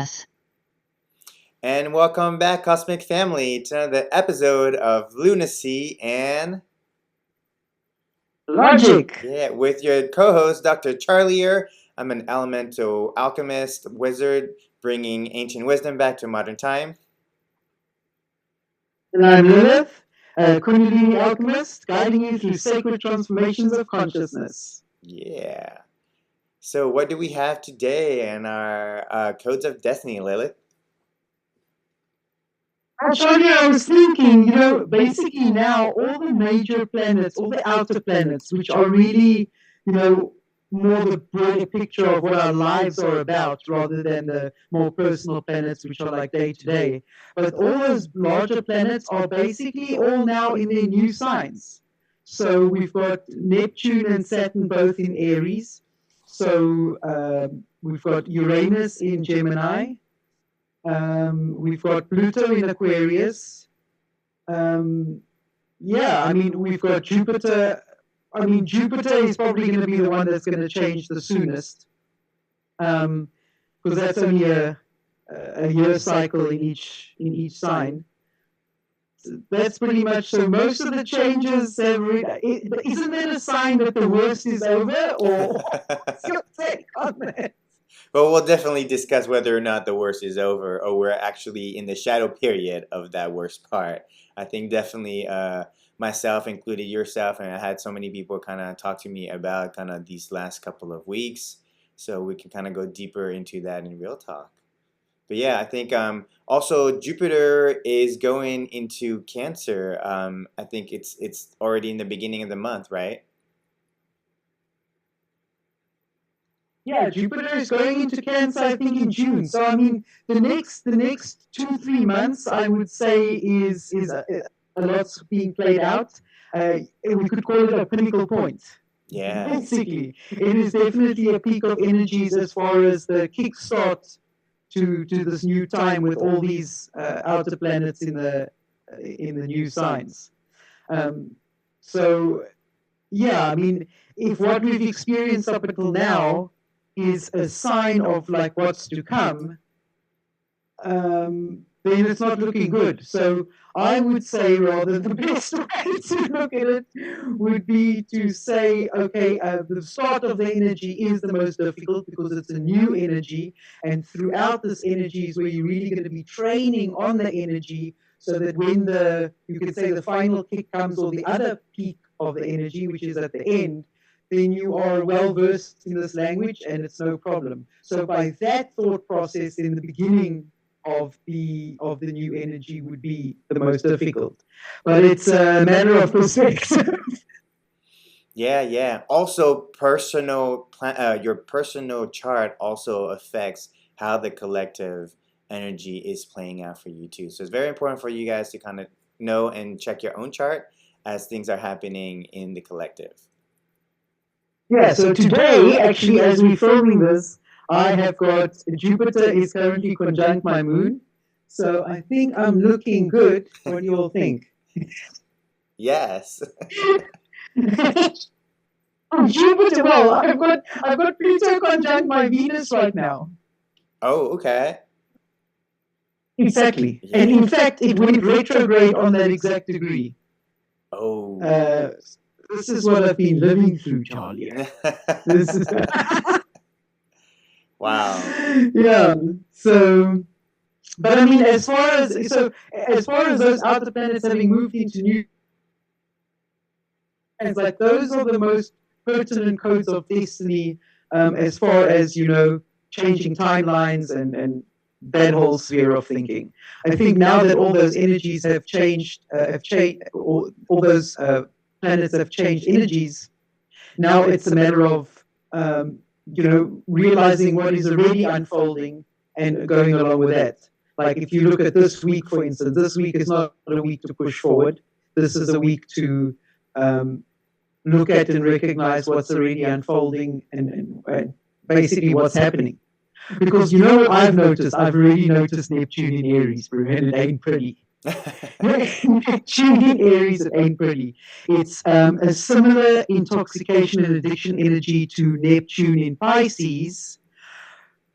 us. And welcome back, Cosmic Family, to another episode of Lunacy and Logic. Yeah, with your co-host, Dr. Charlier. I'm an elemental alchemist, wizard, bringing ancient wisdom back to modern time. And I'm Lilith, a Kundalini alchemist, guiding you through sacred transformations of consciousness. Yeah. So what do we have today in our Codes of Destiny, Lilith? Actually, I was thinking, basically now all the major planets, all the outer planets, which are really, more the broader picture of what our lives are about rather than the more personal planets, which are like day to day. But all those larger planets are basically all now in their new signs. So we've got Neptune and Saturn both in Aries. So we've got Uranus in Gemini. We've got Pluto in Aquarius. We've got Jupiter. Jupiter is probably going to be the one that's going to change the soonest, because that's only a year cycle in each sign. So that's pretty much. So most of the changes isn't that a sign that the worst is over, or what's your take on that? Well, we'll definitely discuss whether or not the worst is over or we're actually in the shadow period of that worst part. I think definitely myself, included yourself, and I had so many people kind of talk to me about kind of these last couple of weeks, so we can kind of go deeper into that in real talk. But yeah, I think also Jupiter is going into Cancer. I think it's already in the beginning of the month, right? Yeah, Jupiter is going into Cancer, I think, in June. So the next 2-3 months, I would say, is a lot's being played out. We could call it a pinnacle point. Yeah. Basically, it is definitely a peak of energies as far as the kickstart to this new time with all these outer planets in the new signs. If what we've experienced up until now is a sign of like what's to come, then it's not looking good. So I would say rather the best way to look at it would be to say, okay, the start of the energy is the most difficult because it's a new energy, and throughout this energy is where you're really going to be training on the energy, so that when you could say the final kick comes, or the other peak of the energy, which is at the end, then you are well versed in this language and it's no problem. So by that thought process, in the beginning of the new energy would be the most difficult. But it's a matter of perspective. Yeah. Also, your personal chart also affects how the collective energy is playing out for you too. So it's very important for you guys to kind of know and check your own chart as things are happening in the collective. Yeah, so today, actually, as we're filming this, I have got Jupiter is currently conjunct my moon. So I think I'm looking good. What do you all think? Yes. Jupiter, well, I've got Pluto conjunct my Venus right now. Oh, okay. Exactly. Yeah. And in fact, it went retrograde on that exact degree. Oh. This is what I've been living through, Charlie. This is wow. Yeah. So, but as far as those outer planets having moved into new, it's like those are the most pertinent codes of destiny, as far as changing timelines and that whole sphere of thinking. I think now that all those energies have changed, all those planets have changed energies, now it's a matter of realizing what is already unfolding and going along with that. Like if you look at this week, for instance, this week is not a week to push forward. This is a week to look at and recognize what's already unfolding and basically what's happening. Because what I've noticed? I've already noticed Neptune in Aries, bro, and it ain't pretty. Neptune in Aries, it ain't pretty. It's a similar intoxication and addiction energy to Neptune in Pisces,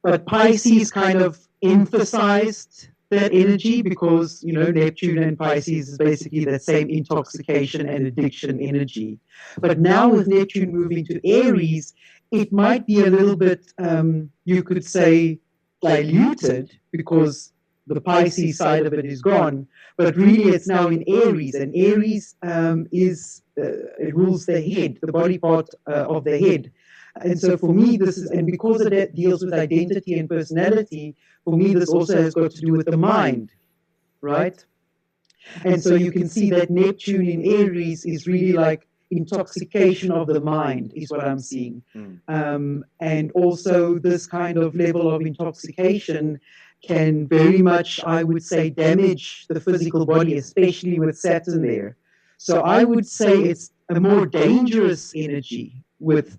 but Pisces kind of emphasized that energy because, you know, Neptune and Pisces is basically that same intoxication and addiction energy. But now with Neptune moving to Aries, it might be a little bit, you could say, diluted because the Pisces side of it is gone. But really, it's now in Aries, and Aries it rules the head, the body part of the head. And so for me, this is, and because it deals with identity and personality, for me, this also has got to do with the mind, right? And so you can see that Neptune in Aries is really like intoxication of the mind, is what I'm seeing. And also, this kind of level of intoxication can very much, I would say, damage the physical body, especially with Saturn there. So I would say it's a more dangerous energy with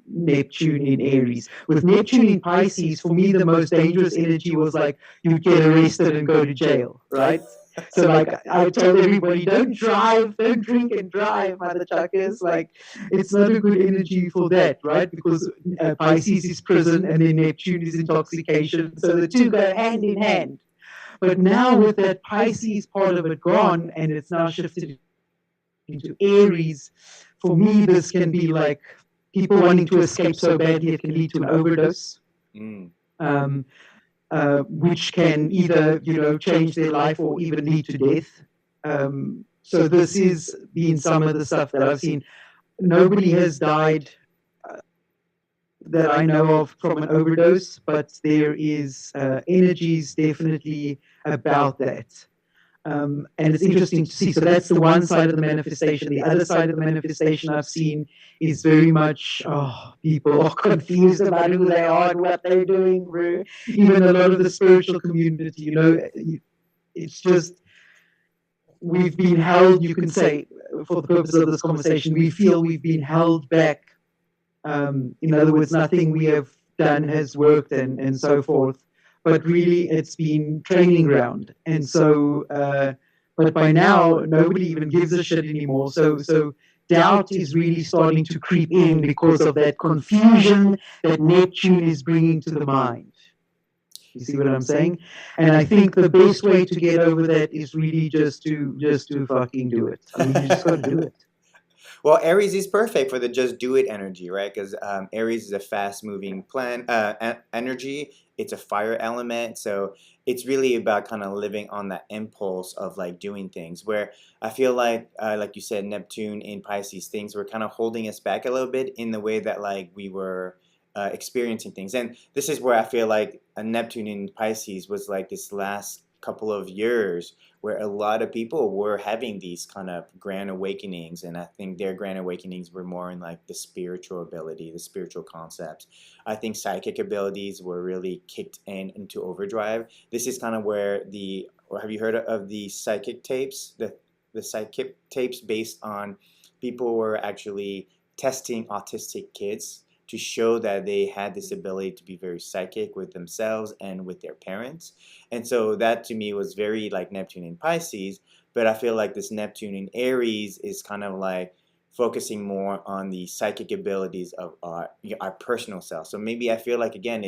Neptune in Aries. With Neptune in Pisces, for me, the most dangerous energy was like you'd get arrested and go to jail, right? So like I told everybody, don't drive, don't drink and drive, mother chuckers. Like it's not a good energy for that, right? Because Pisces is prison and then Neptune is intoxication. So the two go hand in hand. But now with that Pisces part of it gone and it's now shifted into Aries, for me, this can be like people wanting to escape so badly it can lead to an overdose. Which can either, you know, change their life or even lead to death. So this is been some of the stuff that I've seen. Nobody has died that I know of from an overdose, but there is energies definitely about that. And it's interesting to see. So that's the one side of the manifestation. The other side of the manifestation I've seen is very much, people are confused about who they are and what they're doing. Even a lot of the spiritual community, you know, it's just, we've been held, you can say, for the purpose of this conversation, we feel we've been held back. In other words, nothing we have done has worked and so forth. But really, it's been training ground. And so, but by now, nobody even gives a shit anymore. So doubt is really starting to creep in because of that confusion that Neptune is bringing to the mind. You see what I'm saying? And I think the best way to get over that is really just to fucking do it. I mean, you just got to do it. Well, Aries is perfect for the just do it energy, right? Because Aries is a fast moving energy. It's a fire element. So it's really about kind of living on that impulse of like doing things, where I feel like you said, Neptune in Pisces, things were kind of holding us back a little bit in the way that like we were experiencing things. And this is where I feel like a Neptune in Pisces was like this last couple of years where a lot of people were having these kind of grand awakenings, and I think their grand awakenings were more in like the spiritual ability, the spiritual concepts. I think psychic abilities were really kicked into overdrive. This is kind of where have you heard of the psychic tapes? The psychic tapes based on people were actually testing autistic kids to show that they had this ability to be very psychic with themselves and with their parents. And so that to me was very like Neptune in Pisces, but I feel like this Neptune in Aries is kind of like focusing more on the psychic abilities of our personal self. So maybe I feel like, again,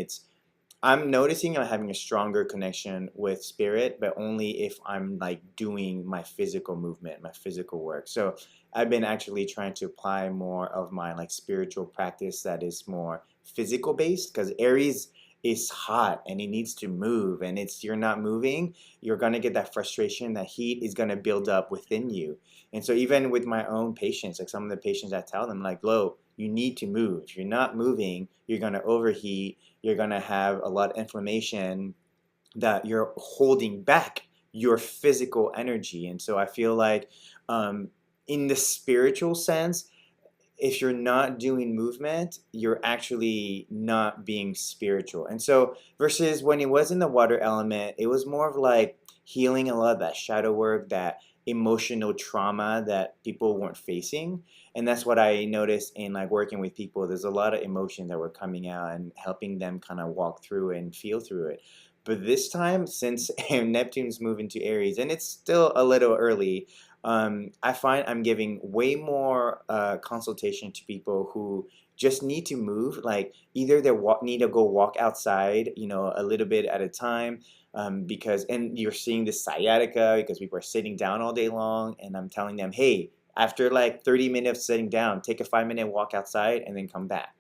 I'm noticing I'm having a stronger connection with spirit, but only if I'm like doing my physical movement, my physical work. So I've been actually trying to apply more of my like spiritual practice that is more physical based, because Aries is hot and it needs to move, and you're not moving, you're gonna get that frustration, that heat is gonna build up within you. And so even with my own patients, like some of the patients, I tell them like, Lo, you need to move. If you're not moving, you're gonna overheat, you're gonna have a lot of inflammation, that you're holding back your physical energy. And so I feel like in the spiritual sense, if you're not doing movement, you're actually not being spiritual. And so versus when it was in the water element, it was more of like healing a lot of that shadow work, that emotional trauma that people weren't facing. And that's what I noticed in like working with people. There's a lot of emotion that were coming out and helping them kind of walk through and feel through it. But this time, since Neptune's moving to Aries, and it's still a little early, I find I'm giving way more consultation to people who just need to move. Like either they need to go walk outside, a little bit at a time, and you're seeing this sciatica because people are sitting down all day long, and I'm telling them, hey, after like 30 minutes sitting down, take a 5-minute walk outside and then come back,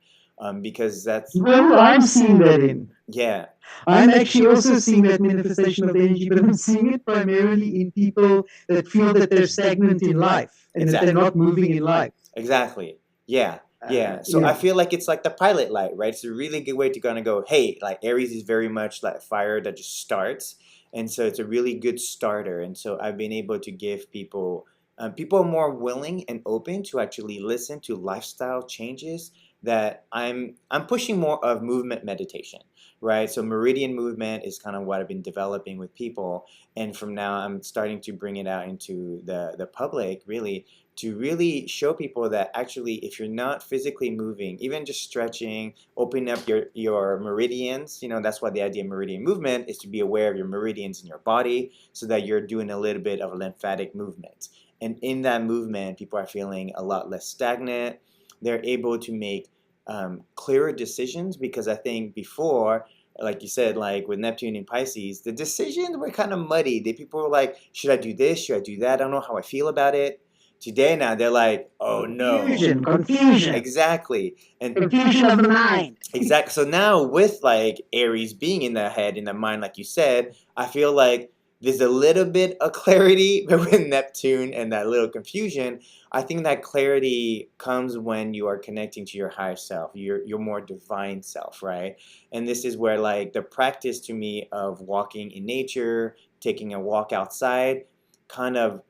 because that's Well, I'm seeing that in. yeah. I'm actually also seeing that manifestation of energy, but I'm seeing it primarily in people that feel that they're stagnant in life and that they're not moving in life. Exactly. Yeah. Yeah. So I feel like it's like the pilot light, right? It's a really good way to kind of go, hey, like Aries is very much like fire that just starts. And so it's a really good starter. And so I've been able to give people, people are more willing and open to actually listen to lifestyle changes that I'm pushing more of movement meditation, right? So Meridian Movement is kind of what I've been developing with people. And from now I'm starting to bring it out into the public, really, to really show people that actually if you're not physically moving, even just stretching, opening up your meridians, that's why the idea of Meridian Movement is to be aware of your meridians in your body so that you're doing a little bit of a lymphatic movement. And in that movement, people are feeling a lot less stagnant. They're able to make clearer decisions, because I think before, like you said, like with Neptune and Pisces, the decisions were kind of muddy. People were like, should I do this? Should I do that? I don't know how I feel about it. Today now they're like, oh no. Confusion. Exactly. And confusion of the mind. Exactly. So now with like Aries being in the head, in the mind, like you said, I feel like there's a little bit of clarity, but with Neptune and that little confusion, I think that clarity comes when you are connecting to your higher self, your more divine self, right? And this is where like the practice to me of walking in nature, taking a walk outside, kind of,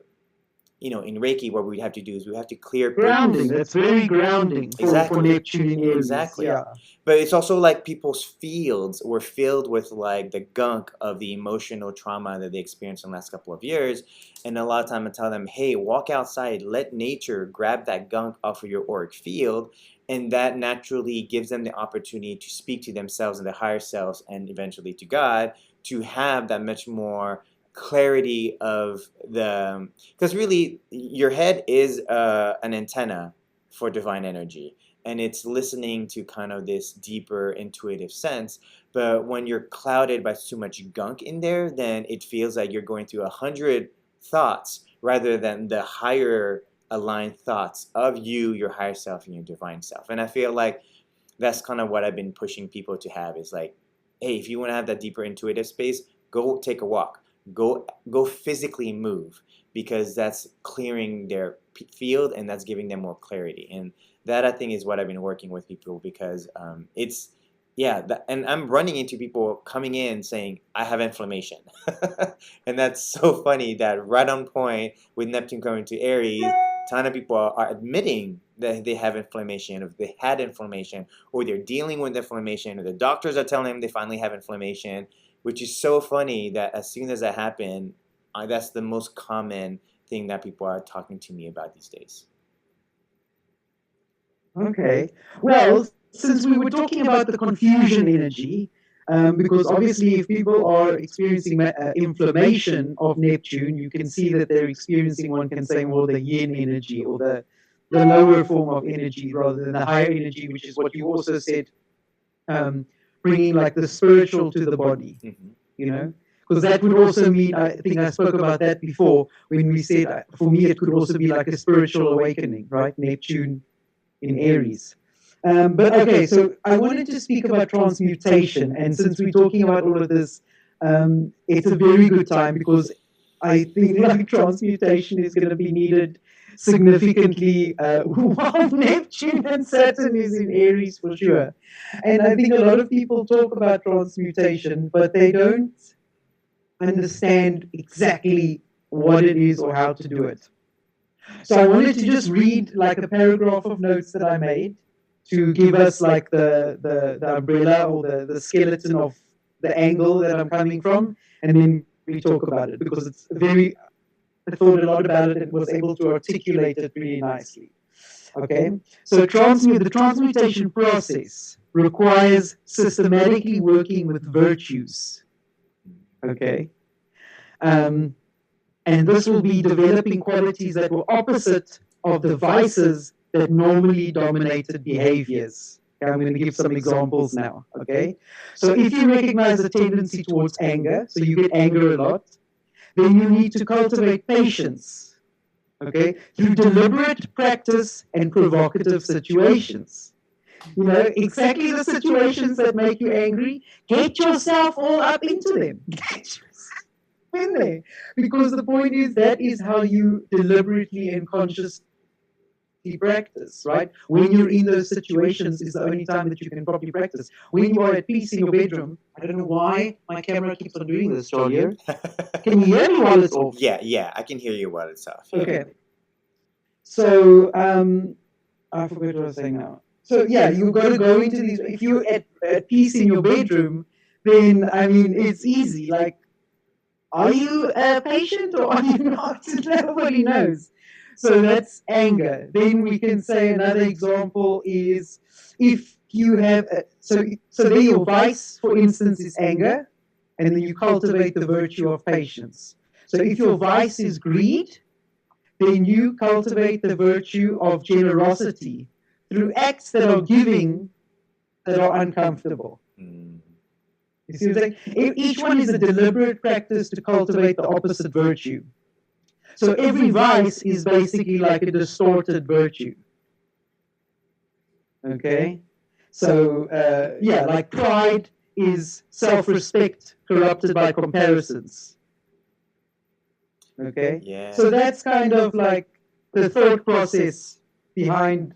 in Reiki, what we have to do is we have to clear grounding. That's very grounding for Neptune in Aries. Exactly. Yeah. But it's also like people's fields were filled with like the gunk of the emotional trauma that they experienced in the last couple of years. And a lot of time I tell them, hey, walk outside, let nature grab that gunk off of your auric field. And that naturally gives them the opportunity to speak to themselves and their higher selves, and eventually to God, to have that much more clarity of because really your head is an antenna for divine energy, and it's listening to kind of this deeper intuitive sense. But when you're clouded by too much gunk in there, then it feels like you're going through 100 thoughts rather than the higher aligned thoughts of you, your higher self, and your divine self. And I feel like that's kind of what I've been pushing people to have, is like, hey, if you want to have that deeper intuitive space, go take a walk. Go physically move, because that's clearing their field and that's giving them more clarity. And that, I think, is what I've been working with people, because and I'm running into people coming in saying, I have inflammation. And that's so funny that right on point with Neptune coming to Aries, a ton of people are admitting that they have inflammation, or they had inflammation, or they're dealing with inflammation, or the doctors are telling them they finally have inflammation. Which is so funny that as soon as that happened, that's the most common thing that people are talking to me about these days. Okay. Well, since we were talking about the confusion energy, because obviously if people are experiencing inflammation of Neptune, you can see that they're experiencing, one can say, more the yin energy, or the lower form of energy rather than the higher energy, which is what you also said, bringing like the spiritual to the body, because that would also mean, I think I spoke about that before when we said, for me, it could also be like a spiritual awakening, right? Neptune in Aries. But okay, so I wanted to speak about transmutation. And since we're talking about all of this, it's a very good time, because I think like transmutation is going to be needed significantly while Neptune and Saturn is in Aries for sure. And I think a lot of people talk about transmutation, but they don't understand exactly what it is or how to do it. So I wanted to just read like a paragraph of notes that I made to give us like the umbrella, or the skeleton of the angle that I'm coming from, and then we talk about it, because it's I thought a lot about it and was able to articulate it really nicely. Okay, so the transmutation process requires systematically working with virtues. Okay, and this will be developing qualities that were opposite of the vices that normally dominated behaviors. Okay, I'm going to give some examples now. Okay, so if you recognize a tendency towards anger, so you get anger a lot, then you need to cultivate patience. Okay, through deliberate practice and provocative situations. You know, exactly the situations that make you angry, get yourself all up into them. Get yourself in there. Because the point is, that is how you deliberately and consciously practice, right? When you're in those situations is the only time that you can properly practice. When you are at peace in your bedroom, I don't know why my camera keeps on doing this, Charlie. Can you hear me while it's off? Yeah, I can hear you while it's off. Yeah. Okay. So, I forget what I was saying now. So yeah, you got to go into these. If you're at peace in your bedroom, then I mean it's easy. Like, are you a patient or are you not? Nobody knows. So that's anger. Then we can say another example is if you have so there your vice, for instance, is anger, and then you cultivate the virtue of patience. So if your vice is greed, then you cultivate the virtue of generosity through acts that are giving, that are uncomfortable. You see what I'm saying? Each one is a deliberate practice to cultivate the opposite virtue. So every vice is basically like a distorted virtue. Okay? So, yeah, like pride is self-respect corrupted by comparisons. Okay? Yeah. So that's kind of like the thought process behind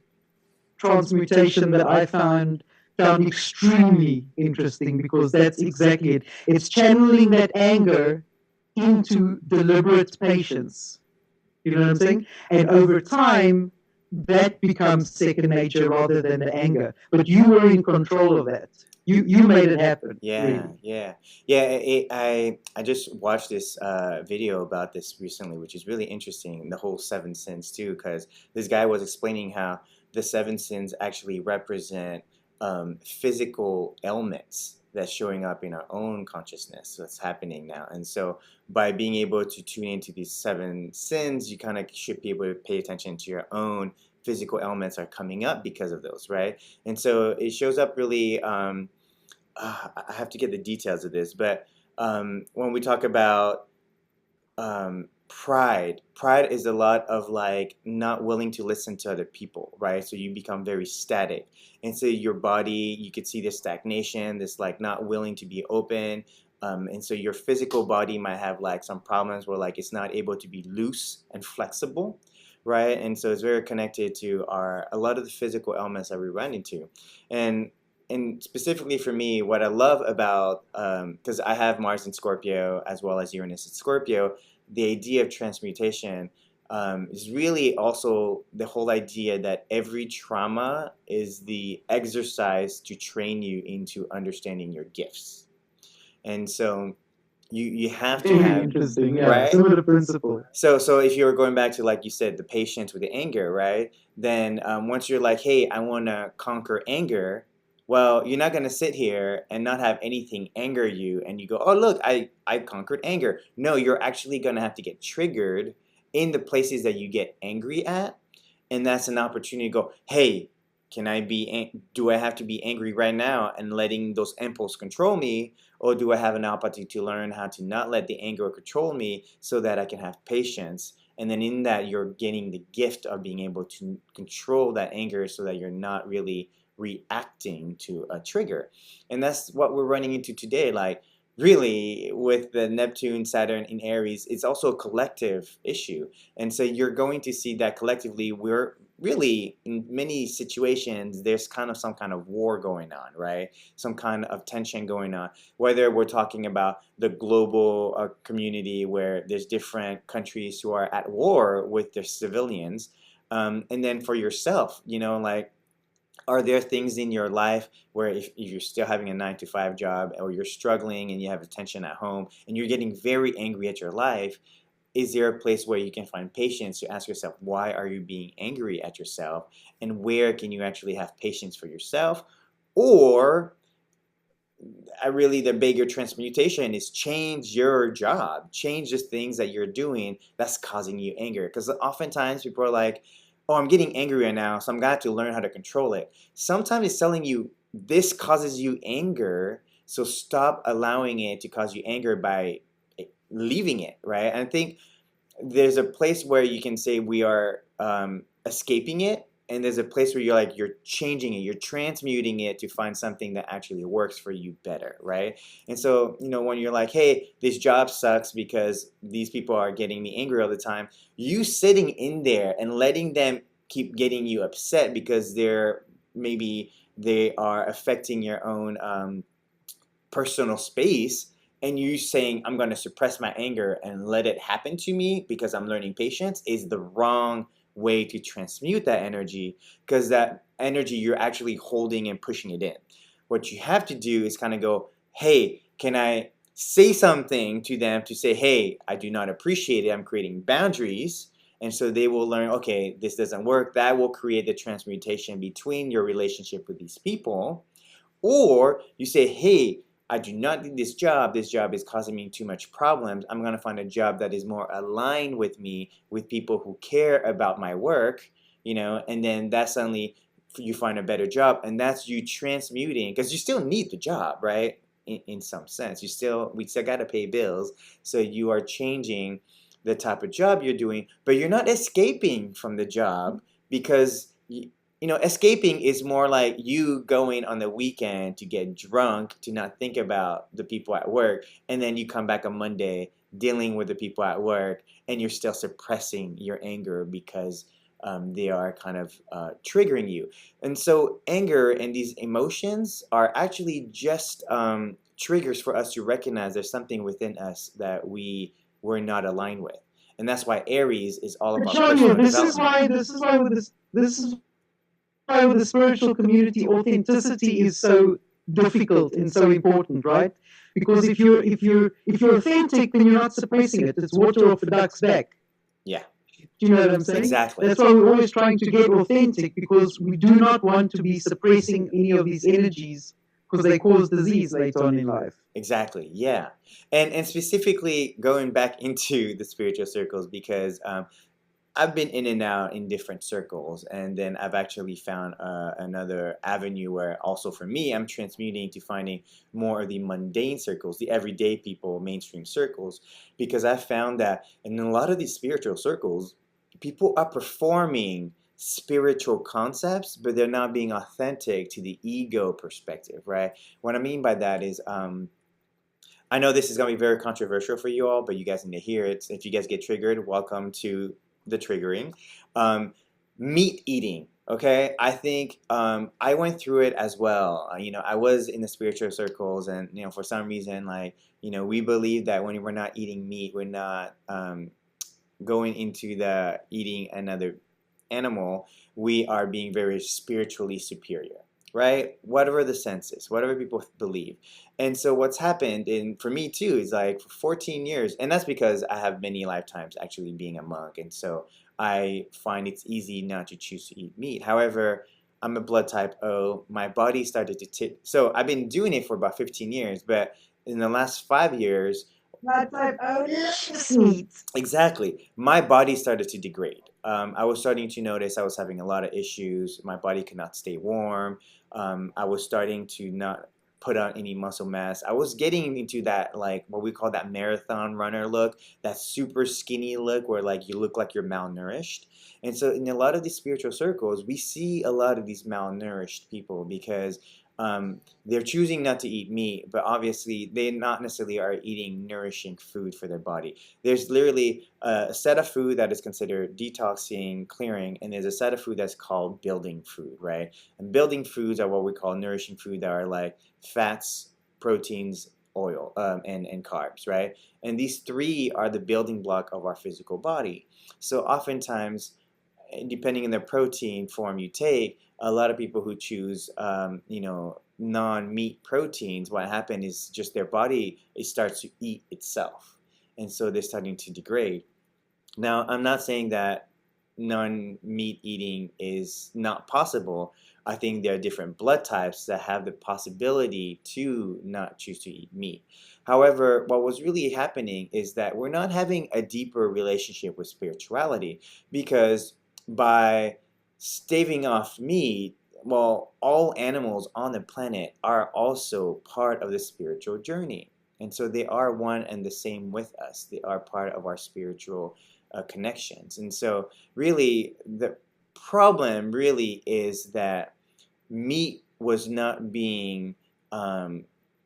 transmutation that I found extremely interesting, because that's exactly it. It's channeling that anger into deliberate patience. You know what I'm saying? And over time, that becomes second nature rather than the anger. But you were in control of that. You made it happen. Yeah, really. yeah. I just watched this video about this recently, which is really interesting. The whole seven sins too, because this guy was explaining how the seven sins actually represent physical ailments that's showing up in our own consciousness that's happening now. And so by being able to tune into these seven sins, you kind of should be able to pay attention to your own physical ailments are coming up because of those, right? And so it shows up really I have to get the details of this, but when we talk about pride is a lot of like not willing to listen to other people, right? So you become very static, and so your body, you could see this stagnation, this like not willing to be open, and so your physical body might have like some problems where like it's not able to be loose and flexible, right? And so it's very connected to a lot of the physical elements that we run into, and specifically for me, what I love about, because I have Mars in Scorpio as well as Uranus in Scorpio, the idea of transmutation is really also the whole idea that every trauma is the exercise to train you into understanding your gifts. And so you have to have, interesting, yeah, right? similar principle. So if you're going back to, like you said, the patience with the anger, right? Then once you're like, hey, I want to conquer anger, well, you're not going to sit here and not have anything anger you and you go, oh, look, I conquered anger. No, you're actually going to have to get triggered in the places that you get angry at. And that's an opportunity to go, hey, do I have to be angry right now and letting those impulses control me? Or do I have an opportunity to learn how to not let the anger control me so that I can have patience? And then in that, you're getting the gift of being able to control that anger so that you're not really reacting to a trigger. And that's what we're running into today. Like, really, with the Neptune, Saturn in Aries, it's also a collective issue. And so you're going to see that collectively we're really, in many situations, there's kind of some kind of war going on, right? Some kind of tension going on. Whether we're talking about the global community where there's different countries who are at war with their civilians, and then for yourself, like, are there things in your life where if you're still having a 9 to 5 job, or you're struggling and you have a tension at home and you're getting very angry at your life, is there a place where you can find patience to ask yourself, why are you being angry at yourself? And where can you actually have patience for yourself? Or the bigger transmutation is change your job, change the things that you're doing that's causing you anger. Because oftentimes people are like, oh, I'm getting angry right now, so I'm gonna have to learn how to control it. Sometimes it's telling you this causes you anger, so stop allowing it to cause you anger by leaving it, right? And I think there's a place where you can say we are escaping it, and there's a place where you're changing it, you're transmuting it to find something that actually works for you better, right? And so when you're like, hey, this job sucks because these people are getting me angry all the time, you sitting in there and letting them keep getting you upset because maybe they are affecting your own personal space, and you saying I'm going to suppress my anger and let it happen to me because I'm learning patience, is the wrong way to transmute that energy, because that energy you're actually holding and pushing it in. What you have to do is kind of go, hey, can I say something to them to say, hey, I do not appreciate it, I'm creating boundaries. And so they will learn, okay, this doesn't work. That will create the transmutation between your relationship with these people. Or you say, hey, I do not need this job. This job is causing me too much problems. I'm going to find a job that is more aligned with me, with people who care about my work, and then that suddenly you find a better job, and that's you transmuting, because you still need the job, right? In some sense, we still got to pay bills. So you are changing the type of job you're doing, but you're not escaping from the job, because escaping is more like you going on the weekend to get drunk, to not think about the people at work, and then you come back on Monday dealing with the people at work, and you're still suppressing your anger because they are kind of triggering you. And so anger and these emotions are actually just triggers for us to recognize there's something within us that we're not aligned with. And that's why Aries is all But about John, personal this is development. why with the spiritual community, authenticity is so difficult and so important, right? Because if you're authentic, then you're not suppressing it. It's water off a duck's back. Yeah. Do you know what I'm saying? Exactly. That's why we're always trying to get authentic, because we do not want to be suppressing any of these energies, because they cause disease later on in life. Exactly. Yeah. And specifically going back into the spiritual circles, because I've been in and out in different circles, and then I've actually found another avenue where also for me, I'm transmuting to finding more of the mundane circles, the everyday people, mainstream circles, because I found that in a lot of these spiritual circles, people are performing spiritual concepts, but they're not being authentic to the ego perspective, right? What I mean by that is, I know this is going to be very controversial for you all, but you guys need to hear it. If you guys get triggered, welcome to the triggering. Meat eating. Okay, I think I went through it as well. I was in the spiritual circles, and for some reason, we believe that when we're not eating meat, we're not going into the eating another animal, we are being very spiritually superior, right? Whatever the sense is, whatever people believe. And so what's happened, and for me too, is like for 14 years, and that's because I have many lifetimes actually being a monk, and so I find it's easy not to choose to eat meat. However, I'm a blood type O. My body started to so I've been doing it for about 15 years, but in the last 5 years, Blood type O loves meat. exactly, my body started to degrade. I was starting to notice I was having a lot of issues. My body could not stay warm. I was starting to not put on any muscle mass. I was getting into that, like what we call that marathon runner look, that super skinny look where like you look like you're malnourished. And so in a lot of these spiritual circles, we see a lot of these malnourished people because they're choosing not to eat meat, but obviously they not necessarily are eating nourishing food for their body. There's literally a set of food that is considered detoxing, clearing, and there's a set of food that's called building food, right? And building foods are what we call nourishing food, that are like fats, proteins, oil, and carbs, right? And these three are the building block of our physical body. So oftentimes, depending on the protein form you take, a lot of people who choose, non-meat proteins, what happened is just their body, it starts to eat itself. And so they're starting to degrade. Now, I'm not saying that non-meat eating is not possible. I think there are different blood types that have the possibility to not choose to eat meat. However, what was really happening is that we're not having a deeper relationship with spirituality, because by staving off meat, well, all animals on the planet are also part of the spiritual journey. And so they are one and the same with us. They are part of our spiritual connections. And so really the problem really is that meat was not being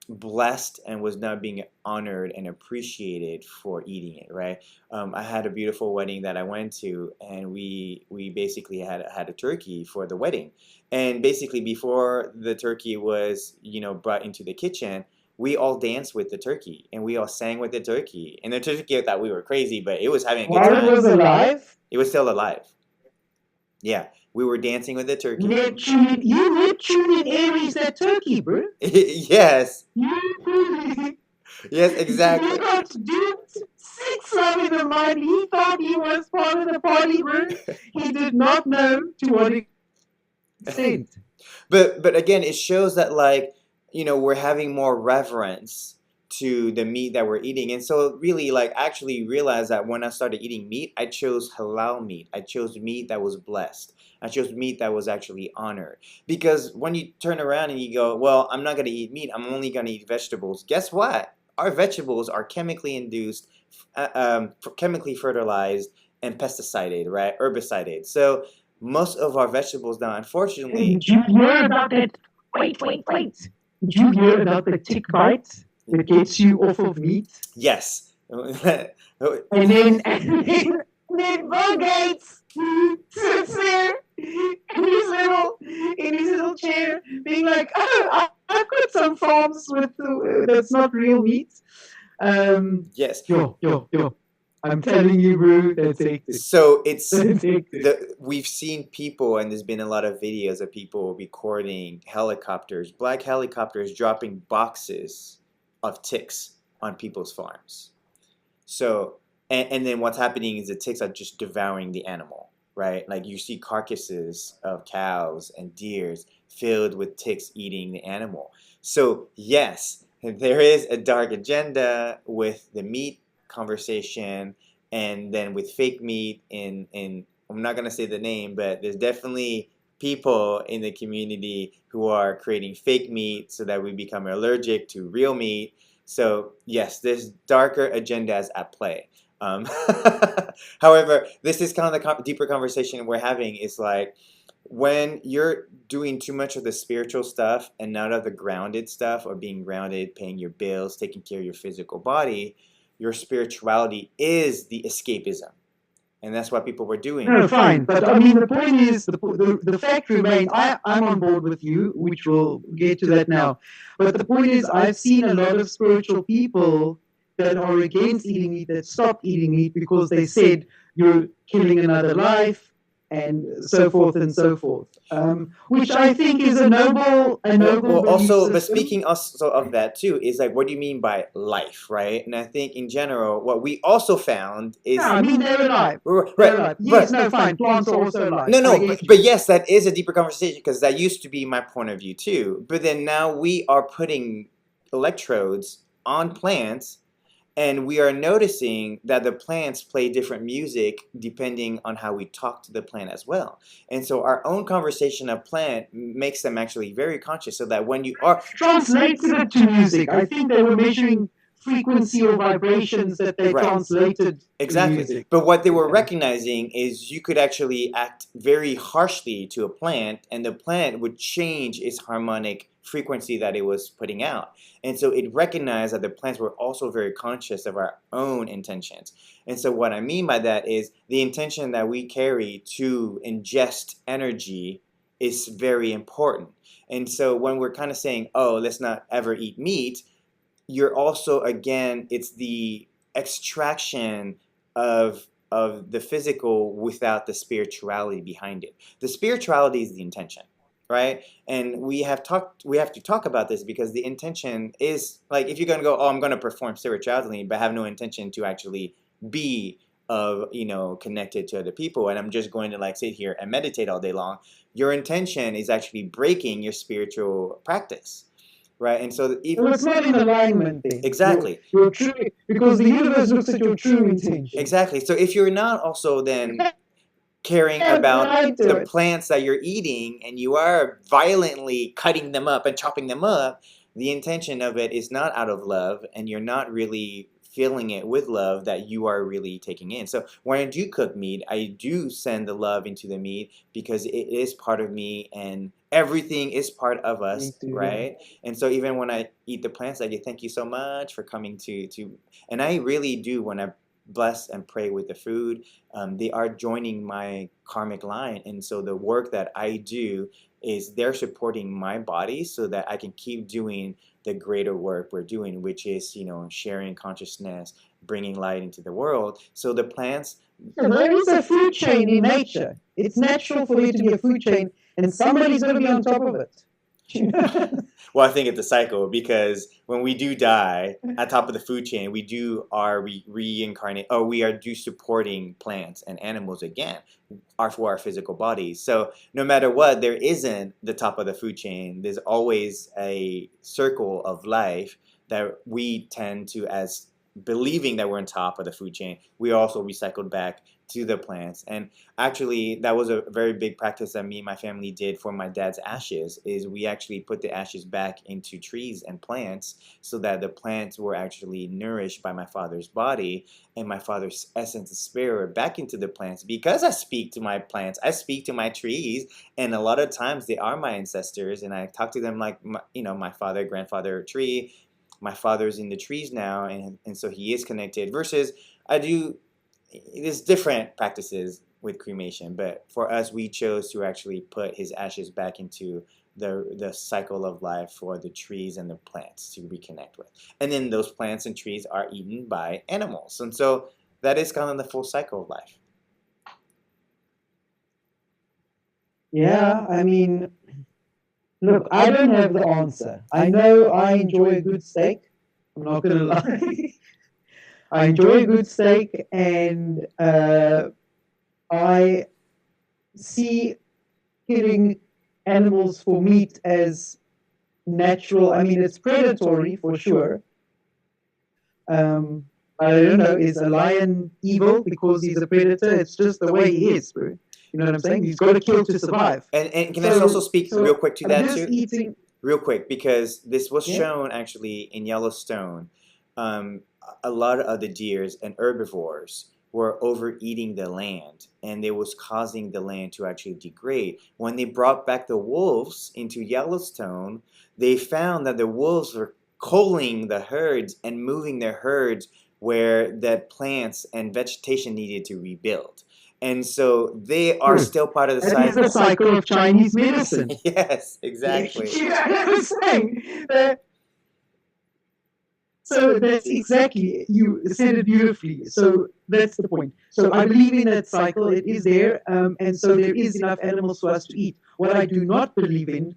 blessed and was not being honored and appreciated for eating it, right? I had a beautiful wedding that I went to, and we basically had a turkey for the wedding. And basically before the turkey was, brought into the kitchen, we all danced with the turkey and we all sang with the turkey. And the turkey thought we were crazy, but it was having a good While it time. was alive? It was still alive. Yeah, we were dancing with the turkey. Neptune in Aries, that turkey, bro. Yes. You Yes, exactly. got duped 6 in the mind. He thought he was part of the party, bro. He did not know to what extent. But again, it shows that we're having more reverence to the meat that we're eating. And so really actually realize that when I started eating meat, I chose halal meat. I chose meat that was blessed. I chose meat that was actually honored. Because when you turn around and you go, well, I'm not going to eat meat, I'm only going to eat vegetables. Guess what? Our vegetables are chemically induced, chemically fertilized, and pesticided, right? Herbicided. So most of our vegetables now, unfortunately. Did you hear about that? Wait. Did you hear about the tick bite that gets you off of meat? Yes. And then Bill Gates sits there in his little chair, being like, "Oh, I've got some farms with that's not real meat." Yes. Yo. I'm telling you, bro, that's hectic. So we've seen people, and there's been a lot of videos of people recording helicopters, black helicopters, dropping boxes of ticks on people's farms. So, and then what's happening is the ticks are just devouring the animal, right? Like you see carcasses of cows and deers filled with ticks eating the animal. So yes, there is a dark agenda with the meat conversation, and then with fake meat in I'm not going to say the name, but there's definitely people in the community who are creating fake meat so that we become allergic to real meat. So yes, there's darker agendas at play. However, this is kind of the deeper conversation we're having. Is like when you're doing too much of the spiritual stuff and none of the grounded stuff, or being grounded, paying your bills, taking care of your physical body, your spirituality is the escapism. And that's what people were doing. No, fine. But I mean, the point is, the fact remains, I'm on board with you, which we'll get to that now. But the point is, I've seen a lot of spiritual people that are against eating meat, that stopped eating meat because they said you're killing another life, and so forth and so forth. Which I think is a noble well, also, but system. speaking also of that too, is like, what do you mean by life, right? And I think in general, what we also found is, I mean, they're alive. right? They're alive. Yes, no, fine. Plants are also alive. No, but yes, that is a deeper conversation, because that used to be my point of view too. But then now we are putting electrodes on plants, and we are noticing that the plants play different music depending on how we talk to the plant as well. And so our own conversation of plant makes them actually very conscious, so that when you are translated it to music, I think they were measuring frequency or vibrations that they translated exactly to music. But what they were recognizing is you could actually act very harshly to a plant, and the plant would change its harmonic frequency that it was putting out. And so it recognized that the plants were also very conscious of our own intentions. And so what I mean by that is the intention that we carry to ingest energy is very important. And so when we're kind of saying, oh, let's not ever eat meat, you're also, again, it's the extraction of the physical without the spirituality behind it. The spirituality is the intention, right? And we have to talk about this, because the intention is like, if you're going to go, oh, I'm going to perform spirituality but have no intention to actually be connected to other people, and I'm just going to sit here and meditate all day long, your intention is actually breaking your spiritual practice. Right, and so it's not in alignment then. Exactly. Your true, because the universe looks at your true intention. Exactly. So if you're not also then caring Yeah, about right, the plants that you're eating and you are violently cutting them up and chopping them up, the intention of it is not out of love, and you're not really feeling it with love that you are really taking in. So when I do cook meat, I do send the love into the meat because it is part of me, and everything is part of me us, too, yeah. right? And so even when I eat the plants, I get thank you so much for coming to and I really do when I bless and pray with the food. They are joining my karmic line, and so the work that I do is they're supporting my body so that I can keep doing the greater work we're doing, which is, you know, sharing consciousness, bringing light into the world. So the plants, So there is a food chain in nature. It's natural for there to be a food chain, and somebody's going to be on top of it. well, I think it's a cycle, because when we do die at top of the food chain, we do are reincarnate, or we are do supporting plants and animals again, for our physical bodies. So no matter what, there isn't the top of the food chain. There's always a circle of life that we tend to, as believing that we're on top of the food chain, we also recycled back to the plants. And actually, that was a very big practice that me and my family did for my dad's ashes, is we actually put the ashes back into trees and plants so that the plants were actually nourished by my father's body, and my father's essence and spirit back into the plants. Because I speak to my plants, I speak to my trees, and a lot of times they are my ancestors, and I talk to them like, my father, grandfather, tree. My father's in the trees now, and so he is connected, versus there's different practices with cremation, but for us, we chose to actually put his ashes back into the cycle of life for the trees and the plants to reconnect with. And then those plants and trees are eaten by animals. And so that is kind of the full cycle of life. Yeah, I mean, look, I don't have the answer. I know I enjoy a good steak. I'm not going to lie. I enjoy a good steak, and I see killing animals for meat as natural. I mean, it's predatory for sure. I don't know, is a lion evil because he's a predator? It's just the way he is, bro. You know what I'm saying? He's got to kill to survive. And can I also speak real quick to that too? Eating. Real quick, because this was shown actually in Yellowstone. A lot of the deers and herbivores were overeating the land, and it was causing the land to actually degrade. When they brought back the wolves into Yellowstone, they found that the wolves were culling the herds and moving their herds where the plants and vegetation needed to rebuild. And so they are still part of the cycle. That is the cycle of Chinese medicine. Yes, exactly. You know what I'm saying? So that's exactly, you said it beautifully. So that's the point. So I believe in that cycle. It is there, and so there is enough animals for us to eat. What I do not believe in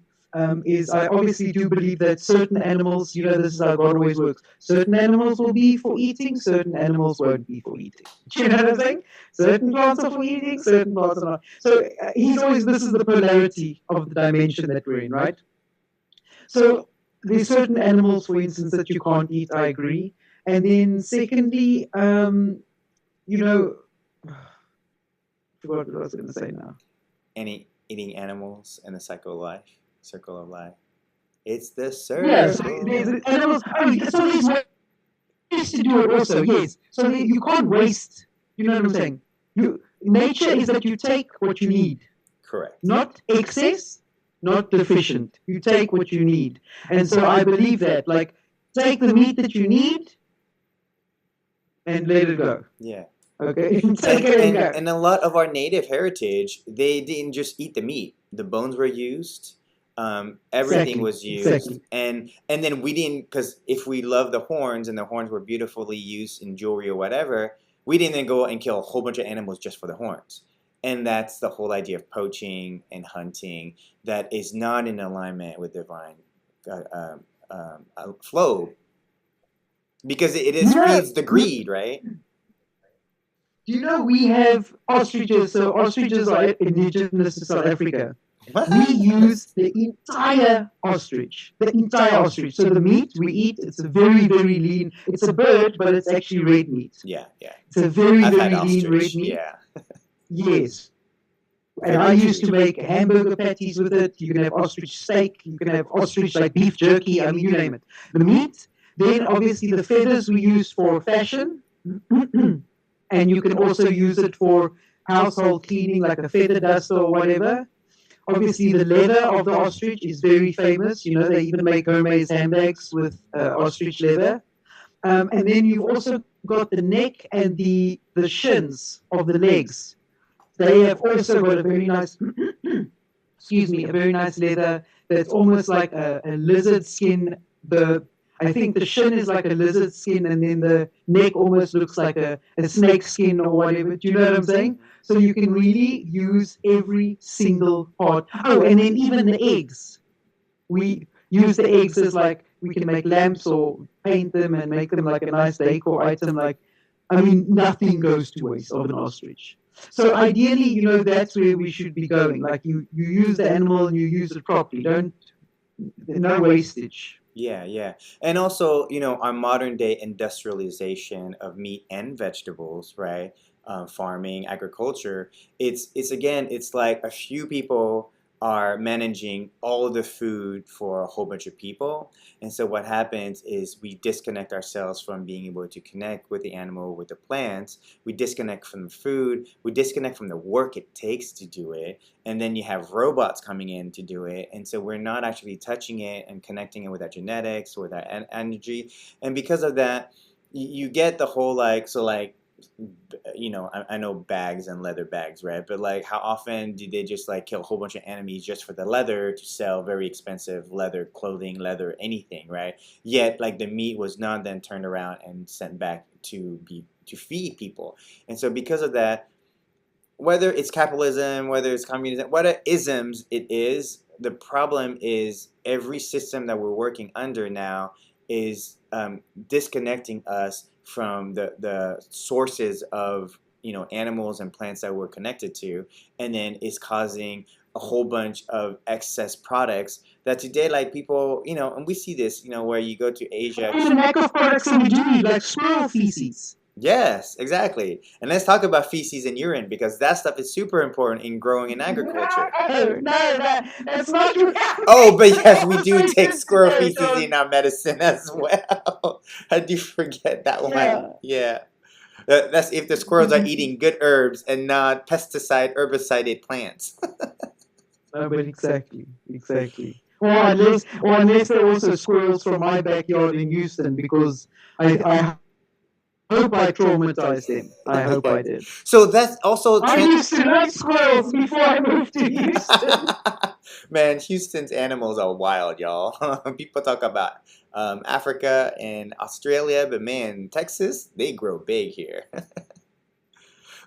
is, I obviously do believe that certain animals, you know, this is how God always works. Certain animals will be for eating, certain animals won't be for eating. Do you know what I'm saying? Certain plants are for eating, certain plants are not. So he's always, this is the polarity of the dimension that we're in, right? So there's certain animals, for instance, that you can't eat, I agree. And then secondly, you know, I forgot what I was going to say now. Eating animals in the circle of life. It's the circle. Yeah, so there's animals. Oh, so there's ways to do it also, yes. So you can't waste, you know what I'm saying? Nature is that you take what you need. Correct. Not excess, not deficient. You take what you need. And so I believe that, like, take the meat that you need and let it go. Yeah. Okay. Take it and go. And a lot of our native heritage, they didn't just eat the meat. The bones were used. Everything was used. Exactly. And then we didn't, because if we love the horns and the horns were beautifully used in jewelry or whatever, we didn't then go and kill a whole bunch of animals just for the horns. And that's the whole idea of poaching and hunting that is not in alignment with divine flow, because it feeds the greed, right? Do you know we have ostriches? So ostriches are indigenous to South Africa. What? We use the entire ostrich. So the meat we eat, it's a very, very lean. It's a bird, but it's actually red meat. Yeah. It's a very, I've very had lean ostrich. red meat. Yeah. Yes. And I used to make hamburger patties with it. You can have ostrich steak. You can have ostrich like beef jerky. I mean, you name it. The meat. Then obviously the feathers we use for fashion. And you can also use it for household cleaning, like a feather duster or whatever. Obviously, the leather of the ostrich is very famous. You know, they even make homemade handbags with ostrich leather. And then you've also got the neck and the shins of the legs. They have also got a very nice, excuse me, a very nice leather that's almost like a lizard skin. I think the shin is like a lizard skin, and then the neck almost looks like a snake skin or whatever. Do you know what I'm saying? So you can really use every single part. Oh, and then even the eggs. We use the eggs as like, we can make lamps or paint them and make them like a nice decor item. Like, I mean, nothing goes to waste of an ostrich. So ideally, you know, that's where we should be going. Like you use the animal and you use it properly. No wastage. Yeah, yeah. And also, you know, our modern day industrialization of meat and vegetables, right? Farming, agriculture, it's again, it's like a few people are managing all of the food for a whole bunch of people. And so what happens is we disconnect ourselves from being able to connect with the animal, with the plants. We disconnect from the food. We disconnect from the work it takes to do it. And then you have robots coming in to do it. And so we're not actually touching it and connecting it with our genetics or with our energy. And because of that, you get the whole like, so like, you know, I know bags and leather bags, right? But like, how often do they just like kill a whole bunch of enemies just for the leather to sell very expensive leather clothing, leather anything, right? Yet like the meat was not then turned around and sent back to feed people. And so because of that, whether it's capitalism, whether it's communism, whatever isms it is, the problem is every system that we're working under now is disconnecting us from the sources of, you know, animals and plants that we're connected to, and then is causing a whole bunch of excess products that today, like people, you know, and we see this, you know, where you go to Asia. And the lack of products that we do need, like squirrel feces. Yes, exactly. And let's talk about feces and urine, because that stuff is super important in growing in agriculture. That's not true. Oh, but yes, we do take squirrel feces in our medicine as well. I do forget that one. Yeah. That's if the squirrels are eating good herbs and not pesticide, herbicided plants. No, but exactly. Or unless they're also squirrels from my backyard in Houston, because I hope I traumatized them. I hope I did. So that's also. I used to like squirrels before I moved to Houston. Man, Houston's animals are wild, y'all. People talk about Africa and Australia, but man, Texas, they grow big here.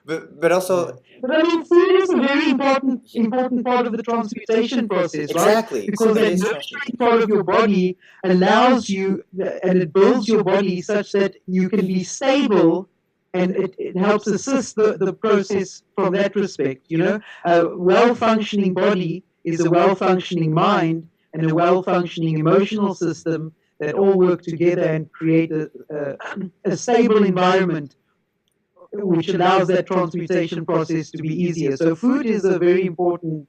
But also, but I mean, food is a very important part of the transmutation process, right? Exactly. Because that nurturing part of your body allows you, and it builds your body such that you can be stable, and it helps assist the process from that respect. You know, a well-functioning body is a well-functioning mind and a well-functioning emotional system that all work together and create a stable environment, which allows that transmutation process to be easier. So food is a very important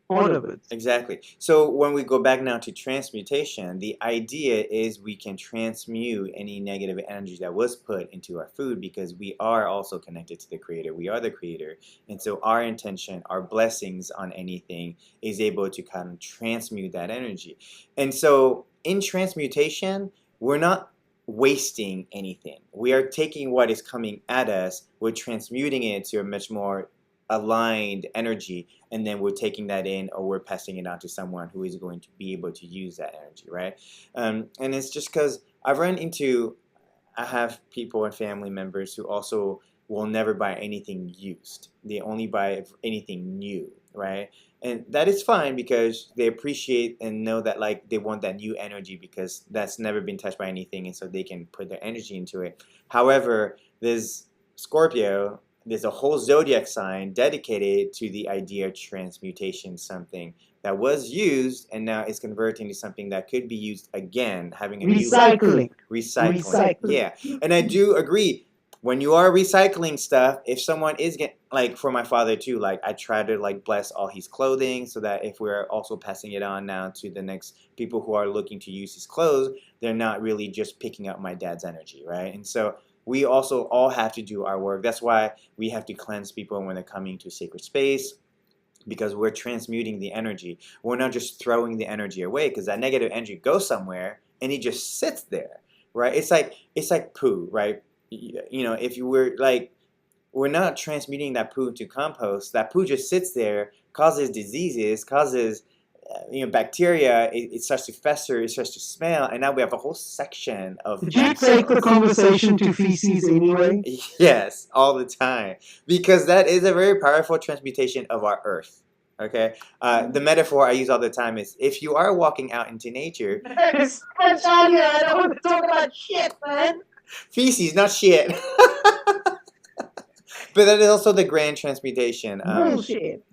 part of it. Exactly. So when we go back now to transmutation, the idea is we can transmute any negative energy that was put into our food, because we are also connected to the creator. We are the creator. And so our intention, our blessings on anything is able to kind of transmute that energy. And so in transmutation, we're not wasting anything. We are taking what is coming at us, we're transmuting it to a much more aligned energy, and then we're taking that in, or we're passing it on to someone who is going to be able to use that energy, right? And it's just because I have people and family members who also will never buy anything used. They only buy anything new, right? And that is fine, because they appreciate and know that like they want that new energy, because that's never been touched by anything, and so they can put their energy into it. However, there's Scorpio, there's a whole zodiac sign dedicated to the idea of transmutation, something that was used and now is converting to something that could be used again, having a recycling. Recycling. Yeah. And I do agree. when you are recycling stuff, if someone is getting, like for my father too, like I try to like bless all his clothing so that if we're also passing it on now to the next people who are looking to use his clothes, they're not really just picking up my dad's energy, right? And so we also all have to do our work. That's why we have to cleanse people when they're coming to a sacred space, because we're transmuting the energy. We're not just throwing the energy away, because that negative energy goes somewhere and it just sits there, right? It's like poo, right? You know, if you were like, we're not transmuting that poo into compost. That poo just sits there, causes diseases, causes bacteria. It starts to fester, it starts to smell, and now we have a whole section of. Did you take the conversation to feces anyway? Yes, all the time, because that is a very powerful transmutation of our earth. Okay, the metaphor I use all the time is if you are walking out into nature. It's much on here. I don't want to talk about shit, man. Feces, not shit. But that is also the grand transmutation. Bullshit.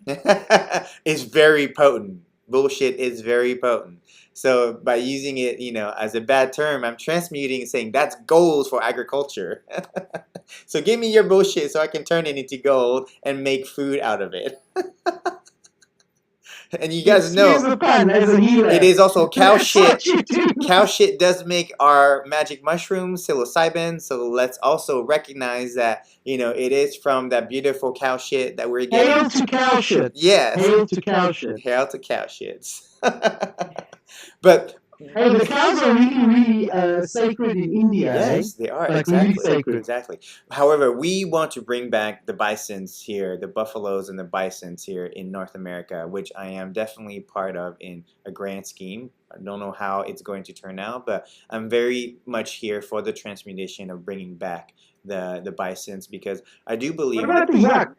It's very potent. Bullshit is very potent. So by using it, as a bad term, I'm transmuting and saying that's gold for agriculture. So give me your bullshit so I can turn it into gold and make food out of it. And you guys know it is also cow shit. Cow shit does make our magic mushrooms, psilocybin. So let's also recognize that it is from that beautiful cow shit that we're getting. Hail to cow shit. Yes. Hail to cow shit. Hail to cow shits. But hey, the cows are really, really sacred in India. Yes, they are. Like exactly. really sacred. Exactly. However, we want to bring back the bisons here, the buffaloes and the bisons here in North America, which I am definitely part of in a grand scheme. I don't know how it's going to turn out, but I'm very much here for the transmutation of bringing back the bisons, because I do believe. What about the yak?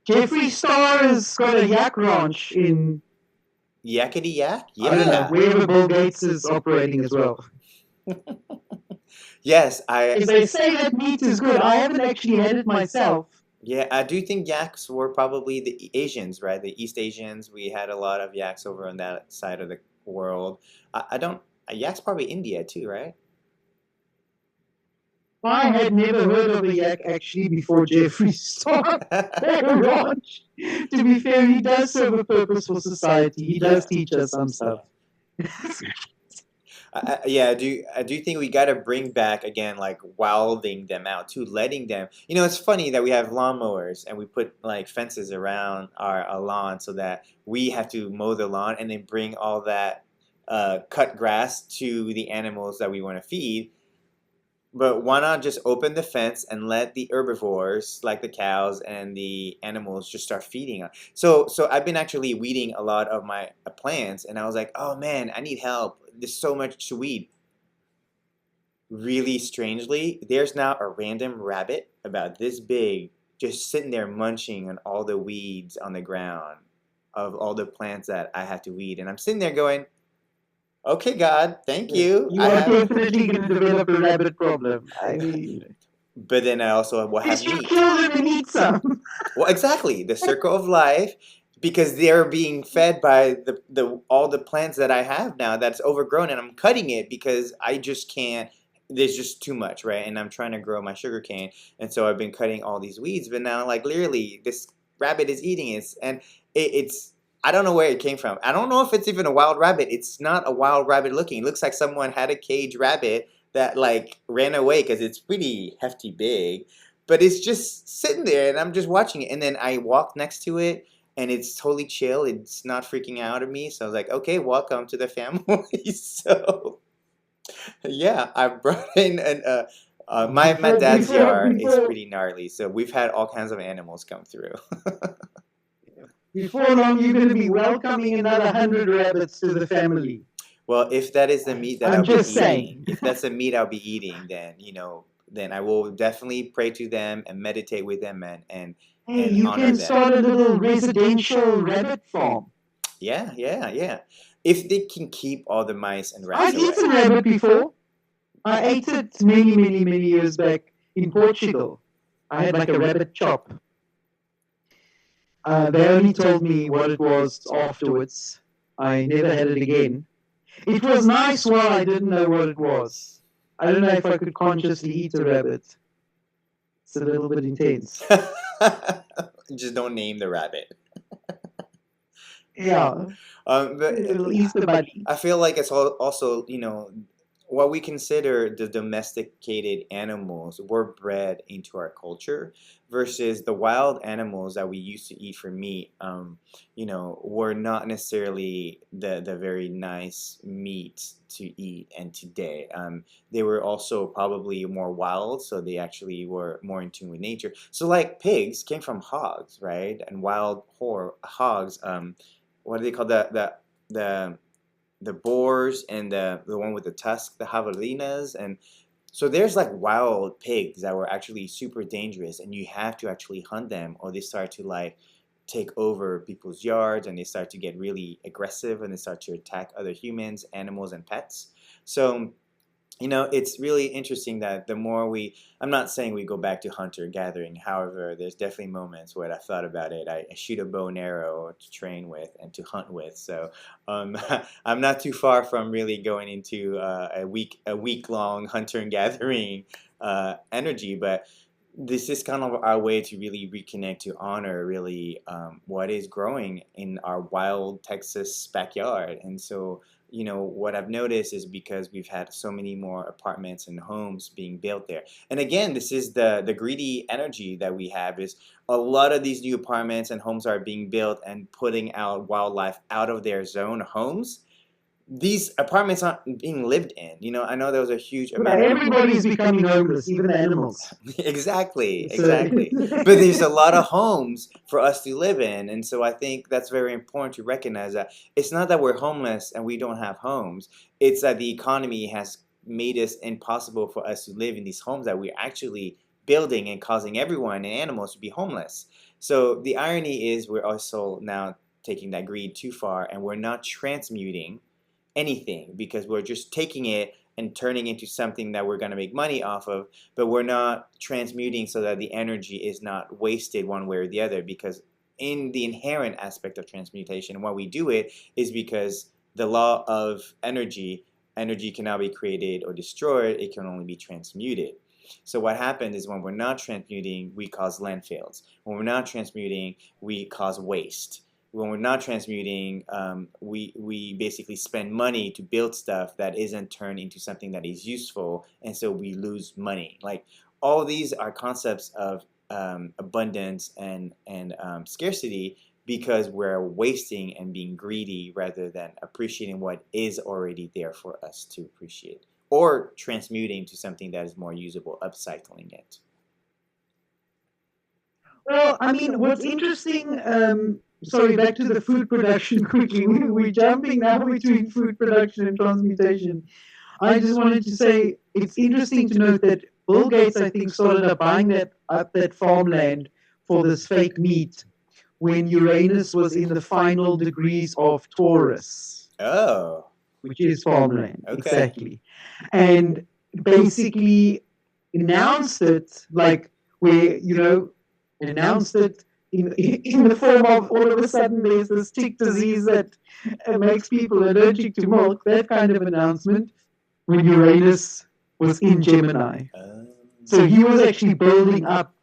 Jeffree Star has got a yak ranch in Yakety Yak? Yeah. I don't know, wherever Bill Gates is operating as well. Yes, they say that meat is good. I haven't actually had it myself. Yeah, I do think yaks were probably the Asians, right? The East Asians. We had a lot of yaks over on that side of the world. I don't. Yak's probably India too, right? I had never heard of a yak actually before Jeffree Star ranch. To be fair, he does serve a purpose for society. He does teach us some stuff. Yeah, I do think we got to bring back again, like wilding them out too, letting them. It's funny that we have lawnmowers and we put like fences around our lawn so that we have to mow the lawn and then bring all that cut grass to the animals that we want to feed. But why not just open the fence and let the herbivores, like the cows and the animals, just start feeding on? So I've been actually weeding a lot of my plants, and I was like, oh man, I need help. There's so much to weed. Really strangely, there's now a random rabbit about this big just sitting there munching on all the weeds on the ground of all the plants that I have to weed. And I'm sitting there going, okay, God, thank you. You are definitely going to develop a rabbit problem. But then I also will have meat. You kill them and eat some. Well, exactly. The circle of life, because they're being fed by all the plants that I have now that's overgrown, and I'm cutting it because I just can't. There's just too much, right? And I'm trying to grow my sugarcane, and so I've been cutting all these weeds. But now, like literally, this rabbit is eating it, and it's. I don't know where it came from. I don't know if it's even a wild rabbit. It's not a wild rabbit looking. It looks like someone had a cage rabbit that like ran away because it's pretty hefty big. But it's just sitting there and I'm just watching it. And then I walk next to it and it's totally chill. It's not freaking out at me. So I was like, okay, welcome to the family. So yeah, I brought in my dad's yard is pretty gnarly. So we've had all kinds of animals come through. Before long, you're going to be welcoming another 100 rabbits to the family. Well, if that is the meat that I'll be eating, if that's the meat I'll be eating, then then I will definitely pray to them and meditate with them and you honor can them. start a little residential rabbit farm. Yeah. If they can keep all the mice and rats I've eaten rabbit before. I ate it many, many, many years back in Portugal. I had like a rabbit chop. They only told me what it was afterwards. I never had it again. It was nice while I didn't know what it was. I don't know if I could consciously eat a rabbit. It's a little bit intense. Just don't name the rabbit. Yeah, But little Easter bunny. I feel like it's also, you know, what we consider the domesticated animals were bred into our culture versus the wild animals that we used to eat for meat, you know, were not necessarily the very nice meat to eat. And today, they were also probably more wild, so they actually were more in tune with nature. So like pigs came from hogs, right? And wild hogs, what do they call the the boars and the one with the tusk, the javelinas, and so there's like wild pigs that were actually super dangerous, and you have to actually hunt them, or they start to like take over people's yards, and they start to get really aggressive, and they start to attack other humans, animals, and pets. So you know, it's really interesting that the more I'm not saying we go back to hunter gathering. However, there's definitely moments where I thought about it. I shoot a bow and arrow to train with and to hunt with. So I'm not too far from really going into a week long hunter and gathering energy. But this is kind of our way to really reconnect, to honor really what is growing in our wild Texas backyard. And so you know, what I've noticed is because we've had so many more apartments and homes being built there. And again, this is the greedy energy that we have, is a lot of these new apartments and homes are being built and putting out wildlife out of their zone homes. These apartments aren't being lived in. You know, I know there was a huge amount of Everybody's becoming homeless, even the animals. exactly, So exactly. But there's a lot of homes for us to live in, and so I think that's very important to recognize that it's not that we're homeless and we don't have homes. It's that the economy has made it impossible for us to live in these homes that we're actually building and causing everyone and animals to be homeless. So the irony is we're also now taking that greed too far, and we're not transmuting anything because we're just taking it and turning into something that we're going to make money off of, but we're not transmuting so that the energy is not wasted one way or the other. Because in the inherent aspect of transmutation, why we do it is because the law of energy cannot be created or destroyed, it can only be transmuted. So what happens is when we're not transmuting, we cause landfills. When we're not transmuting, we cause waste. When we're not transmuting, we basically spend money to build stuff that isn't turned into something that is useful, and so we lose money. Like all these are concepts of abundance and scarcity, because we're wasting and being greedy rather than appreciating what is already there for us to appreciate, or transmuting to something that is more usable, upcycling it. Well, I mean, what's interesting, sorry, back to the food production quickly. We're jumping now between food production and transmutation. I just wanted to say it's interesting to note that Bill Gates, I think, started up buying that farmland for this fake meat when Uranus was in the final degrees of Taurus. Oh, which is farmland, okay. exactly. And basically announced it, like, where, announced it in the form of, all of a sudden there's this tick disease that makes people allergic to milk, that kind of announcement, when Uranus was in Gemini. So he was actually building up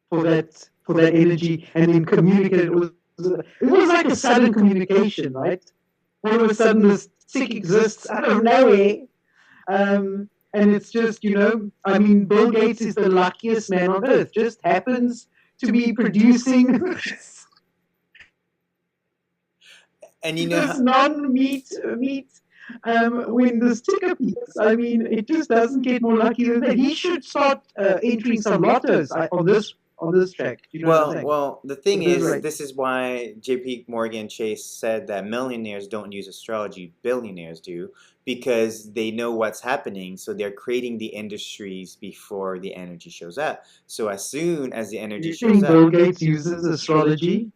for that energy, and then communicated. It was like a sudden communication, right? All of a sudden this tick exists out of nowhere. And it's just, I mean, Bill Gates is the luckiest man on earth, just happens to be producing and this non-meat when this tick appears. I mean, it just doesn't get more lucky than that. He should start entering some lottos on this track. You know what I'm saying? Well, the thing is, this is why J.P. Morgan Chase said that millionaires don't use astrology, billionaires do, because they know what's happening, so they're creating the industries before the energy shows up. So as soon as the energy shows up, Bill Gates uses astrology.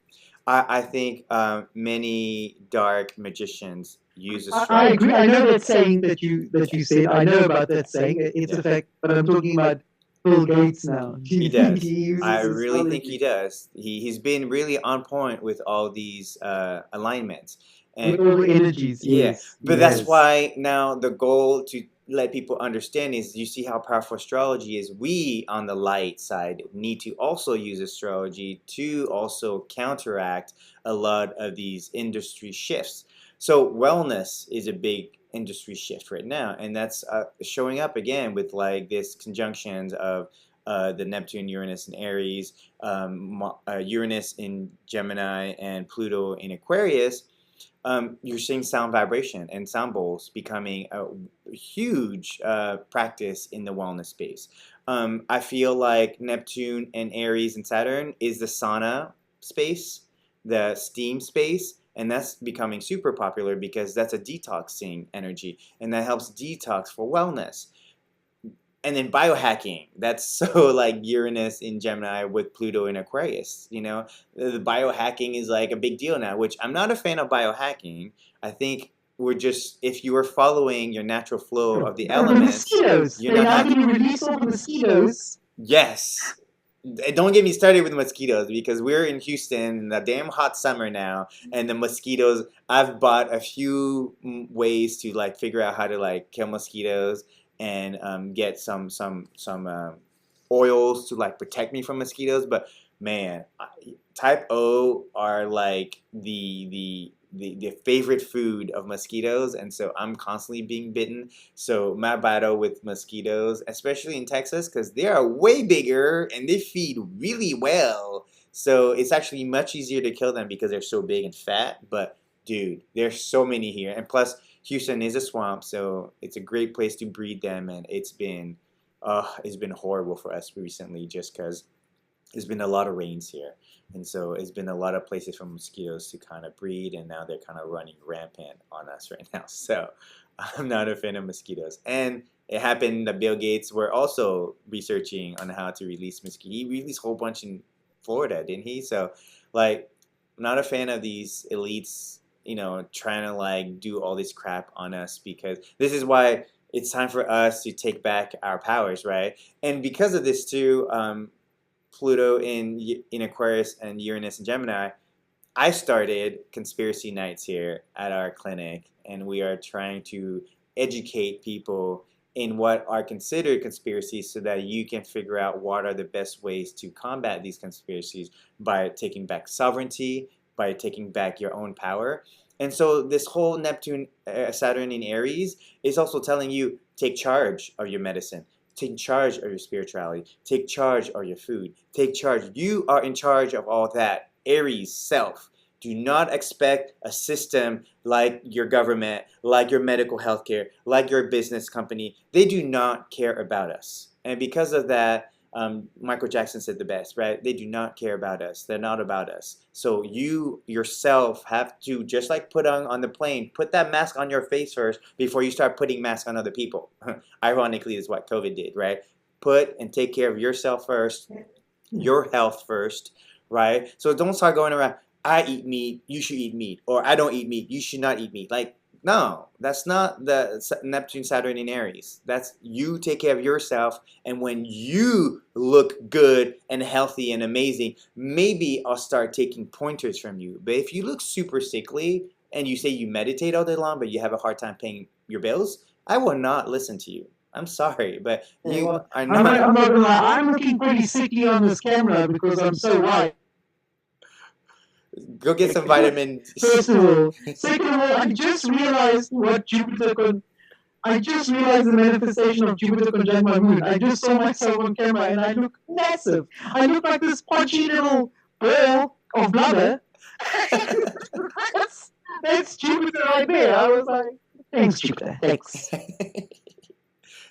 I think many dark magicians use astrology. I agree. I know that saying that you said. I know about that saying. It's a fact. But I'm talking about Bill Gates now. He does. I really think he does. He's been really on point with all these alignments. And with all the energies. yeah, Yes. but that's why now the goal let people understand is, you see how powerful astrology is. We on the light side need to also use astrology to also counteract a lot of these industry shifts. So wellness is a big industry shift right now, and that's showing up again with like this conjunctions of the Neptune, Uranus, and Aries, Uranus in Gemini, and Pluto in Aquarius. You're seeing sound vibration and sound bowls becoming a huge practice in the wellness space. I feel like Neptune and Aries and Saturn is the sauna space, the steam space, and that's becoming super popular because that's a detoxing energy, and that helps detox for wellness. And then biohacking, that's so like Uranus in Gemini with Pluto in Aquarius. The biohacking is like a big deal now, which I'm not a fan of biohacking. I think we're just, if you are following your natural flow of the elements, mosquitoes. you're not How having. can you release all the mosquitoes? Yes. Don't get me started with mosquitoes, because we're in Houston in the damn hot summer now, and the mosquitoes. I've bought a few ways to like figure out how to like kill mosquitoes, and get some oils to like protect me from mosquitoes. But man, type O are like the favorite food of mosquitoes, and so I'm constantly being bitten. So my battle with mosquitoes, especially in Texas, because they are way bigger and they feed really well, so it's actually much easier to kill them because they're so big and fat. But dude, there's so many here, and plus Houston is a swamp, so it's a great place to breed them, and it's been horrible for us recently, just because there's been a lot of rains here, and so it's been a lot of places for mosquitoes to kind of breed, and now they're kind of running rampant on us right now. So I'm not a fan of mosquitoes. And it happened that Bill Gates were also researching on how to release mosquitoes. He released a whole bunch in Florida, didn't he? So like, I'm not a fan of these elites, trying to like do all this crap on us, because this is why it's time for us to take back our powers, right? And because of this too, Pluto in Aquarius and Uranus in Gemini, I started conspiracy nights here at our clinic, and we are trying to educate people in what are considered conspiracies, so that you can figure out what are the best ways to combat these conspiracies by taking back sovereignty, by taking back your own power. And so this whole Neptune, Saturn in Aries is also telling you, take charge of your medicine. Take charge of your spirituality. Take charge of your food. Take charge. You are in charge of all that. Aries, self. Do not expect a system like your government, like your medical healthcare, like your business company. They do not care about us. And because of that, Michael Jackson said the best, right? They do not care about us. They're not about us. So you yourself have to, just like put on the plane, put that mask on your face first before you start putting masks on other people. Ironically, is what COVID did, right? Put and take care of yourself first, your health first, right? So don't start going around, I eat meat, you should eat meat, or I don't eat meat, you should not eat meat. Like, no, that's not the Neptune, Saturn, and Aries. That's you take care of yourself, and when you look good and healthy and amazing, maybe I'll start taking pointers from you. But if you look super sickly and you say you meditate all day long, but you have a hard time paying your bills, I will not listen to you. I'm sorry, but you are I'm not. not gonna lie. I'm looking pretty sickly on this camera because I'm so white. Go get some vitamin. First of all, second of all, I just realized what Jupiter I just realized the manifestation of Jupiter conjunct my moon. I just saw myself on camera and I look massive. I look like this punchy little ball of blubber. that's Jupiter right there. I was like, thanks, Jupiter. Thanks.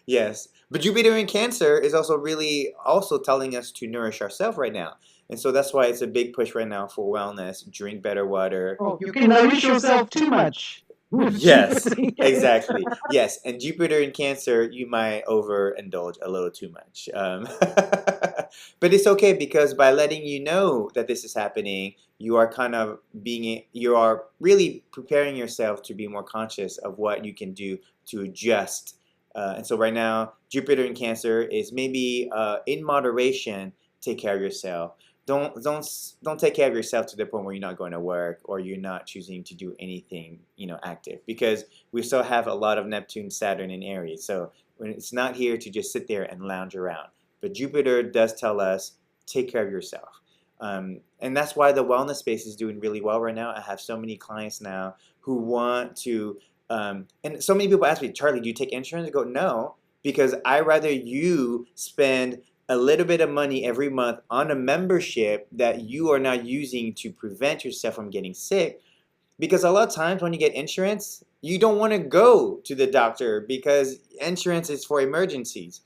Yes, but Jupiter in Cancer is also really also telling us to nourish ourselves right now. And so that's why it's a big push right now for wellness. Drink better water. Oh, you can nourish yourself too much. Yes, exactly. Yes, and Jupiter in Cancer, you might overindulge a little too much. But it's okay, because by letting you know that this is happening, you are you are really preparing yourself to be more conscious of what you can do to adjust. And so right now, Jupiter in Cancer is maybe in moderation, take care of yourself. don't take care of yourself to the point where you're not going to work or you're not choosing to do anything, active, because we still have a lot of Neptune, Saturn, and Aries. So when it's not here to just sit there and lounge around. But Jupiter does tell us take care of yourself. And that's why the wellness space is doing really well right now. I have so many clients now who want to, and so many people ask me, Charlie, do you take insurance? I go, no, because I rather you spend a little bit of money every month on a membership that you are not using to prevent yourself from getting sick. Because a lot of times when you get insurance, you don't want to go to the doctor because insurance is for emergencies.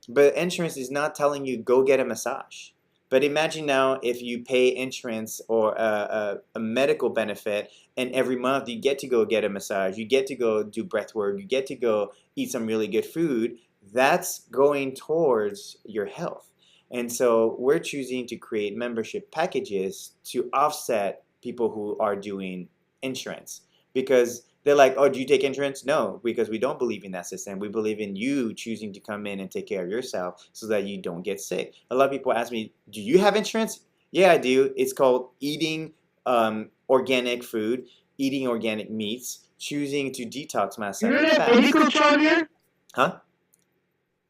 But insurance is not telling you go get a massage. But imagine now if you pay insurance or a medical benefit, and every month you get to go get a massage, you get to go do breath work, you get to go eat some really good food. That's going towards your health. And so we're choosing to create membership packages to offset people who are doing insurance, because they're like, oh, do you take insurance? No, because we don't believe in that system. We believe in you choosing to come in and take care of yourself so that you don't get sick. A lot of people ask me, do you have insurance? Yeah, I do. It's called eating organic food, eating organic meats, choosing to detox myself. You don't have medical, Charlie? Huh?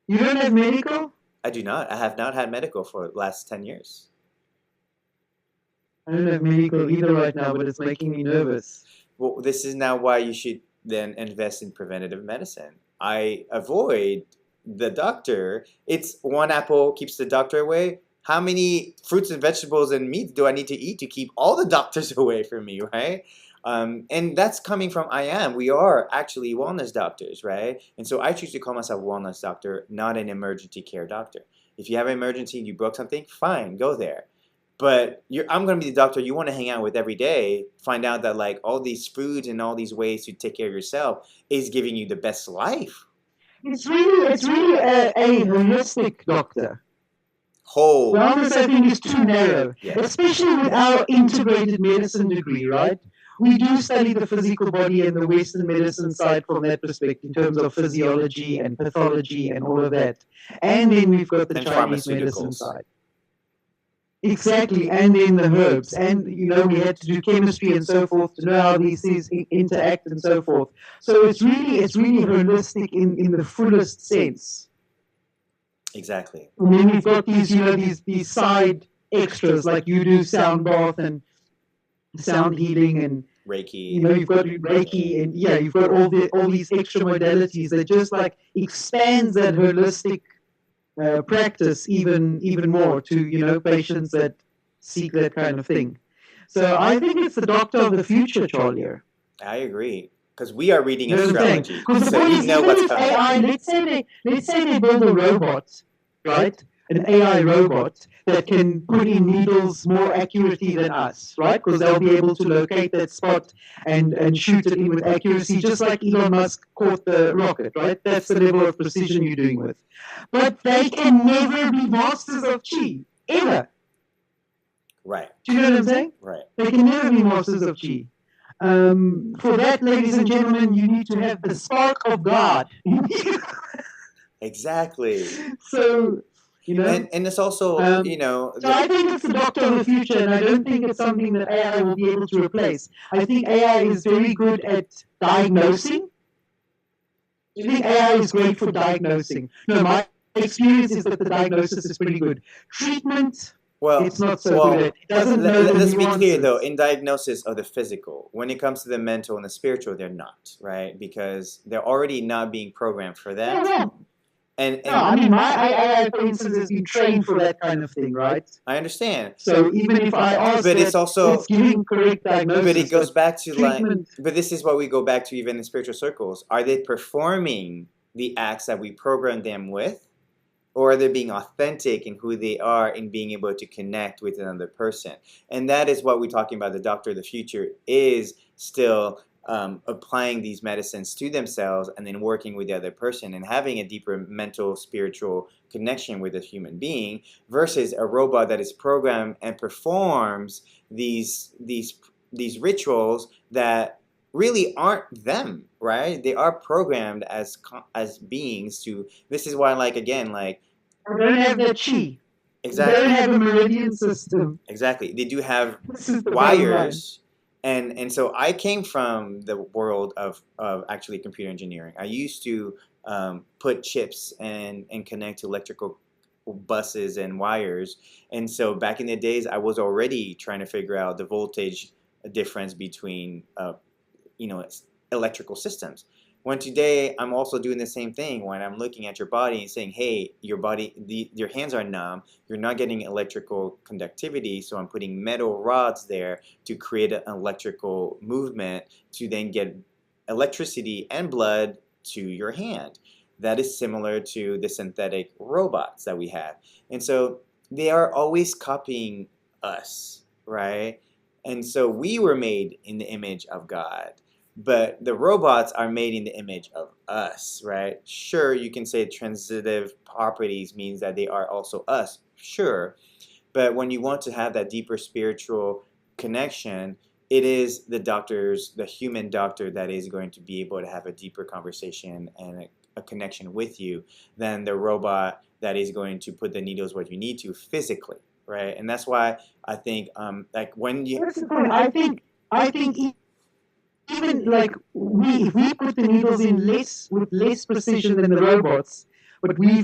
You don't have medical? I do not. I have not had medical for the last 10 years. I don't have medical either right now, but it's making me nervous. Well, this is now why you should then invest in preventative medicine. I avoid the doctor. It's one apple keeps the doctor away. How many fruits and vegetables and meats do I need to eat to keep all the doctors away from me, right? And that's coming from we are actually wellness doctors, right? And so I choose to call myself a wellness doctor, not an emergency care doctor. If you have an emergency and you broke something, fine, go there. But I'm going to be the doctor you want to hang out with every day, find out that like all these foods and all these ways to take care of yourself is giving you the best life. It's really a holistic doctor. Whole. Wellness, I think, is too narrow, especially with our integrated medicine degree, right? We do study the physical body and the Western medicine side from that perspective in terms of physiology and pathology and all of that. And then we've got the Chinese medicine side. Exactly, and then the herbs, and we had to do chemistry and so forth to know how these things interact and so forth. So it's really holistic in the fullest sense. Exactly. And then we've got these these side extras, like you do sound bath and sound healing and Reiki. You've got Reiki and you've got all these extra modalities that just like expands that holistic practice even more to patients that seek that kind of thing. So I think it's the doctor of the future, Charlie. I agree, because we are reading astrology, so we know what's coming. AI, let's say they build a robot, right? An AI robot that can put in needles more accurately than us, right? Because they'll be able to locate that spot and shoot it in with accuracy, just like Elon Musk caught the rocket, right? That's the level of precision you're doing with. But they can never be masters of chi, ever. Right. Do you know what I'm saying? Right. They can never be masters of chi. For that, ladies and gentlemen, you need to have the spark of God. Exactly. So, and it's also, So I think it's the doctor of the future, and I don't think it's something that AI will be able to replace. I think AI is very good at diagnosing. I think AI is great for diagnosing. No, my experience is that the diagnosis is pretty good. Treatment, it's not so good. It doesn't know the let's be clear, nuances. though, in diagnosis of the physical, when it comes to the mental and the spiritual, they're not, right? Because they're already not being programmed for that. Yeah. And No, I mean, my AI, for instance, has been trained for that kind of thing, right? I understand. So even if I ask But it's also, it's giving correct diagnosis. but it goes back to treatment. but this is what we go back to even in spiritual circles. Are they performing the acts that we program them with? Or are they being authentic in who they are and being able to connect with another person? And that is what we're talking about. The doctor of the future is still applying these medicines to themselves and then working with the other person and having a deeper mental, spiritual connection with a human being, versus a robot that is programmed and performs these rituals that really aren't them, right? They are programmed as beings to. This is why, like, again, like, I don't have that chi. They don't exactly. have a meridian system. Exactly. They do have This is the bottom line. wires. And so I came from the world of actually computer engineering. I used to put chips and connect to electrical buses and wires. And so back in the days, I was already trying to figure out the voltage difference between you know, electrical systems. When today I'm also doing the same thing when I'm looking at your body and saying, hey, your body, your hands are numb, you're not getting electrical conductivity, so I'm putting metal rods there to create an electrical movement to then get electricity and blood to your hand. That is similar to the synthetic robots that we have. And so they are always copying us, right? And so we were made in the image of God. But the robots are made in the image of us, right? Sure, you can say transitive properties means that they are also us, sure. But when you want to have that deeper spiritual connection, it is the human doctor that is going to be able to have a deeper conversation and a connection with you than the robot that is going to put the needles where you need to physically, right? And that's why I think, like when you, I think even like if we put the needles in with less precision than the robots, but we're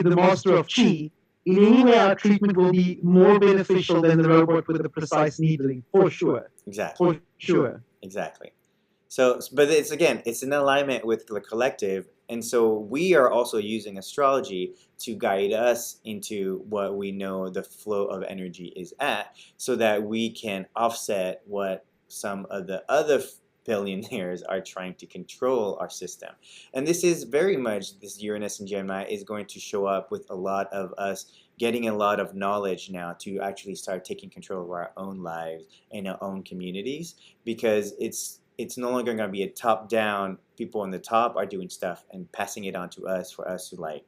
the master of chi. In any way, our treatment will be more beneficial than the robot with the precise needling, for sure. exactly. For sure. Exactly. So, but it's in alignment with the collective, and so we are also using astrology to guide us into what we know the flow of energy is at, so that we can offset what some of the other billionaires are trying to control our system. And this is very much, this Uranus and Gemini is going to show up with a lot of us getting a lot of knowledge now to actually start taking control of our own lives and our own communities, because it's no longer going to be a top-down, people on the top are doing stuff and passing it on to us for us to like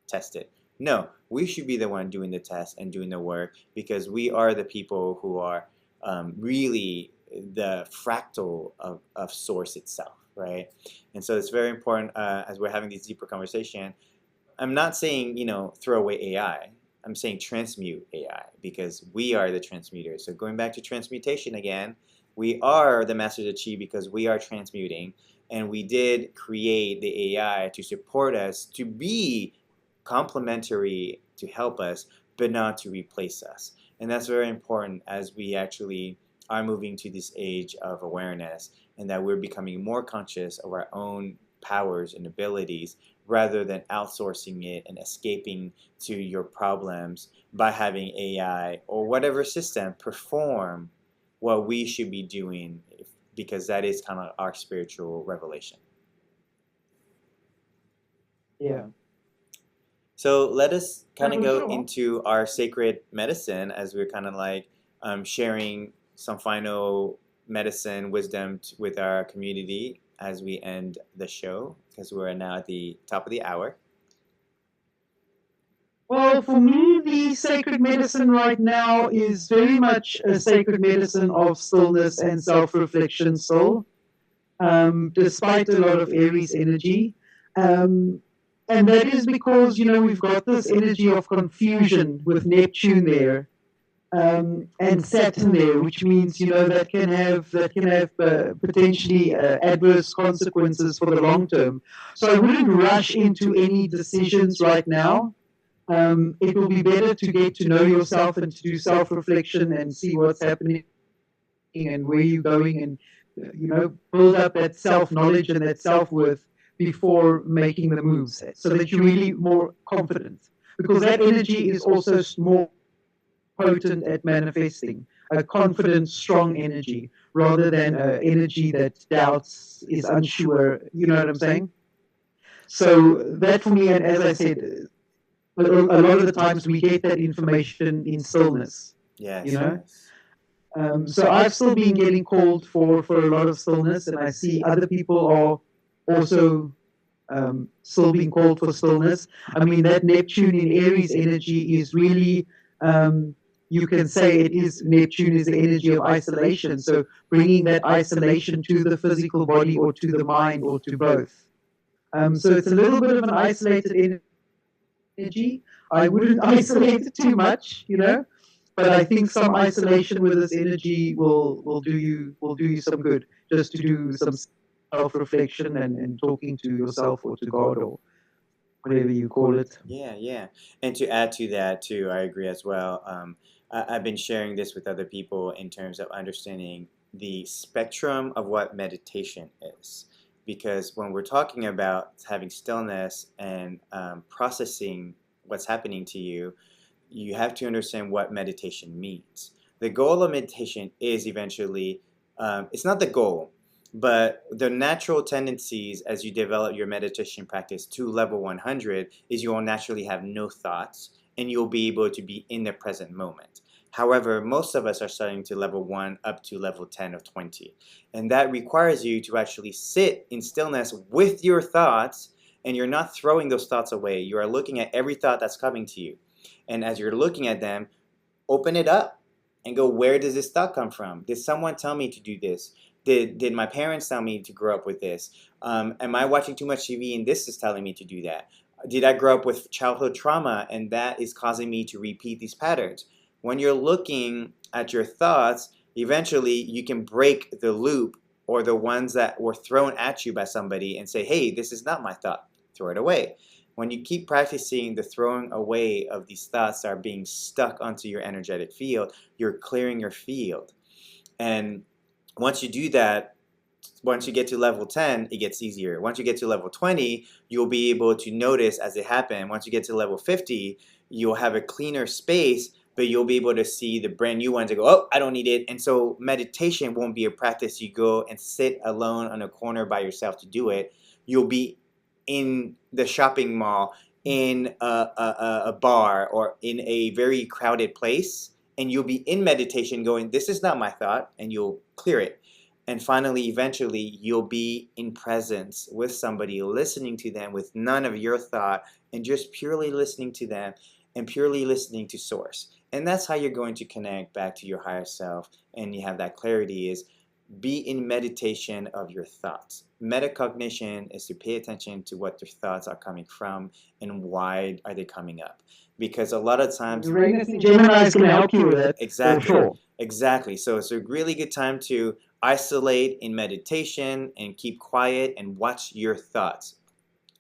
test it. No, we should be the one doing the test and doing the work, because we are the people who are really the fractal of source itself, right? And so it's very important as we're having this deeper conversation. I'm not saying, throw away AI. I'm saying transmute AI, because we are the transmuters. So going back to transmutation again, we are the masters of chi because we are transmuting, and we did create the AI to support us, to be complementary, to help us, but not to replace us. And that's very important as we actually are moving to this age of awareness, and that we're becoming more conscious of our own powers and abilities, rather than outsourcing it and escaping to your problems by having AI or whatever system perform what we should be doing, because that is kind of our spiritual revelation. Yeah. So let us kind of go into our sacred medicine, as we're kind of like sharing some final medicine wisdom with our community as we end the show, because we're now at the top of the hour. Well, for me, the sacred medicine right now is very much a sacred medicine of stillness and self-reflection still, despite a lot of Aries energy. And that is because, we've got this energy of confusion with Neptune there, and Saturn there, which means, that can have potentially adverse consequences for the long term. So I wouldn't rush into any decisions right now. It will be better to get to know yourself and to do self-reflection and see what's happening and where you're going, and build up that self-knowledge and that self-worth before making the moves, so that you're really more confident, because that energy is also more potent at manifesting a confident, strong energy, rather than an energy that doubts, is unsure. You know what I'm saying? So that for me, and as I said, a lot of the times we get that information in stillness. Yes. So I've still been getting called for a lot of stillness, and I see other people are also still being called for stillness. I mean, that Neptune in Aries energy is really, you can say Neptune is the energy of isolation. So bringing that isolation to the physical body, or to the mind, or to both. So it's a little bit of an isolated energy. I wouldn't isolate it too much, you know. But I think some isolation with this energy will do you some good. Just to do some self reflection and talking to yourself or to God or whatever you call it. Yeah, yeah. And to add to that too, I agree as well. I've been sharing this with other people in terms of understanding the spectrum of what meditation is. Because when we're talking about having stillness and processing what's happening to you, you have to understand what meditation means. The goal of meditation is eventually, it's not the goal, but the natural tendencies as you develop your meditation practice to level 100 is you will naturally have no thoughts and you'll be able to be in the present moment. However, most of us are starting to level 1 up to level 10 of 20. And that requires you to actually sit in stillness with your thoughts, and you're not throwing those thoughts away. You are looking at every thought that's coming to you. And as you're looking at them, open it up and go, where does this thought come from? Did someone tell me to do this? Did my parents tell me to grow up with this? Am I watching too much TV and this is telling me to do that? Did I grow up with childhood trauma and that is causing me to repeat these patterns? When you're looking at your thoughts, eventually you can break the loop or the ones that were thrown at you by somebody and say, hey, this is not my thought. Throw it away. When you keep practicing the throwing away of these thoughts that are being stuck onto your energetic field, you're clearing your field. And once you do that, once you get to level 10, it gets easier. Once you get to level 20, you'll be able to notice as it happens. Once you get to level 50, you'll have a cleaner space, but you'll be able to see the brand new ones and go, oh, I don't need it. And so meditation won't be a practice you go and sit alone on a corner by yourself to do it. You'll be in the shopping mall, in a bar, or in a very crowded place, and you'll be in meditation going, this is not my thought, and you'll clear it. And finally, eventually, you'll be in presence with somebody, listening to them with none of your thought, and just purely listening to them and purely listening to source. And that's how you're going to connect back to your higher self, and you have that clarity is be in meditation of your thoughts. Metacognition is to pay attention to what your thoughts are coming from and why are they coming up. Because a lot of times Uranus and Gemini is going to help you with it. Exactly. For sure. Exactly. So it's a really good time to isolate in meditation and keep quiet and watch your thoughts.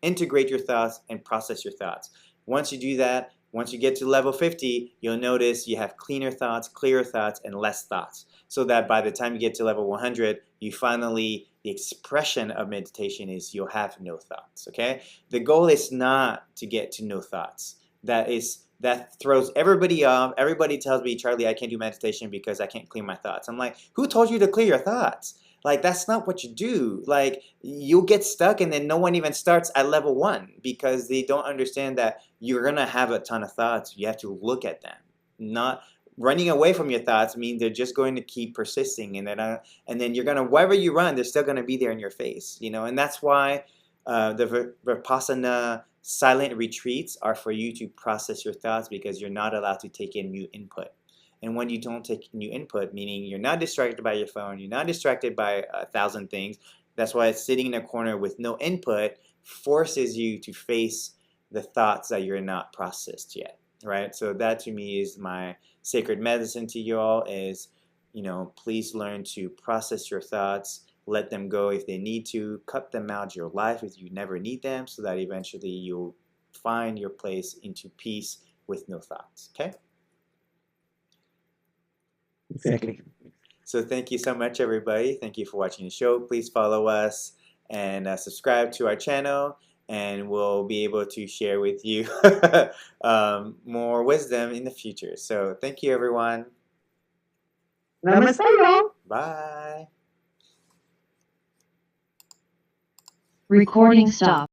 Integrate your thoughts and process your thoughts. Once you do that, once you get to level 50, you'll notice you have cleaner thoughts, clearer thoughts, and less thoughts. So that by the time you get to level 100, you finally, the expression of meditation is you'll have no thoughts, okay? The goal is not to get to no thoughts. That throws everybody off. Everybody tells me, Charlie, I can't do meditation because I can't clear my thoughts. I'm like, who told you to clear your thoughts? Like, that's not what you do. Like, you'll get stuck and then no one even starts at level 1 because they don't understand that you're going to have a ton of thoughts. You have to look at them. Not running away from your thoughts means they're just going to keep persisting, and then you're going to, wherever you run, they're still going to be there in your face, you know. And that's why the Vipassana silent retreats are for you to process your thoughts, because you're not allowed to take in new input. And when you don't take new input, meaning you're not distracted by your phone, you're not distracted by 1,000 things, that's why sitting in a corner with no input forces you to face the thoughts that you're not processed yet, right? So that to me is my sacred medicine to you all is, you know, please learn to process your thoughts, let them go if they need to, cut them out of your life if you never need them, so that eventually you'll find your place into peace with no thoughts, okay? Exactly. So thank you so much, everybody. Thank you for watching the show. Please follow us and subscribe to our channel, and we'll be able to share with you more wisdom in the future. So thank you, everyone. Namaste, y'all. Bye. Recording stop.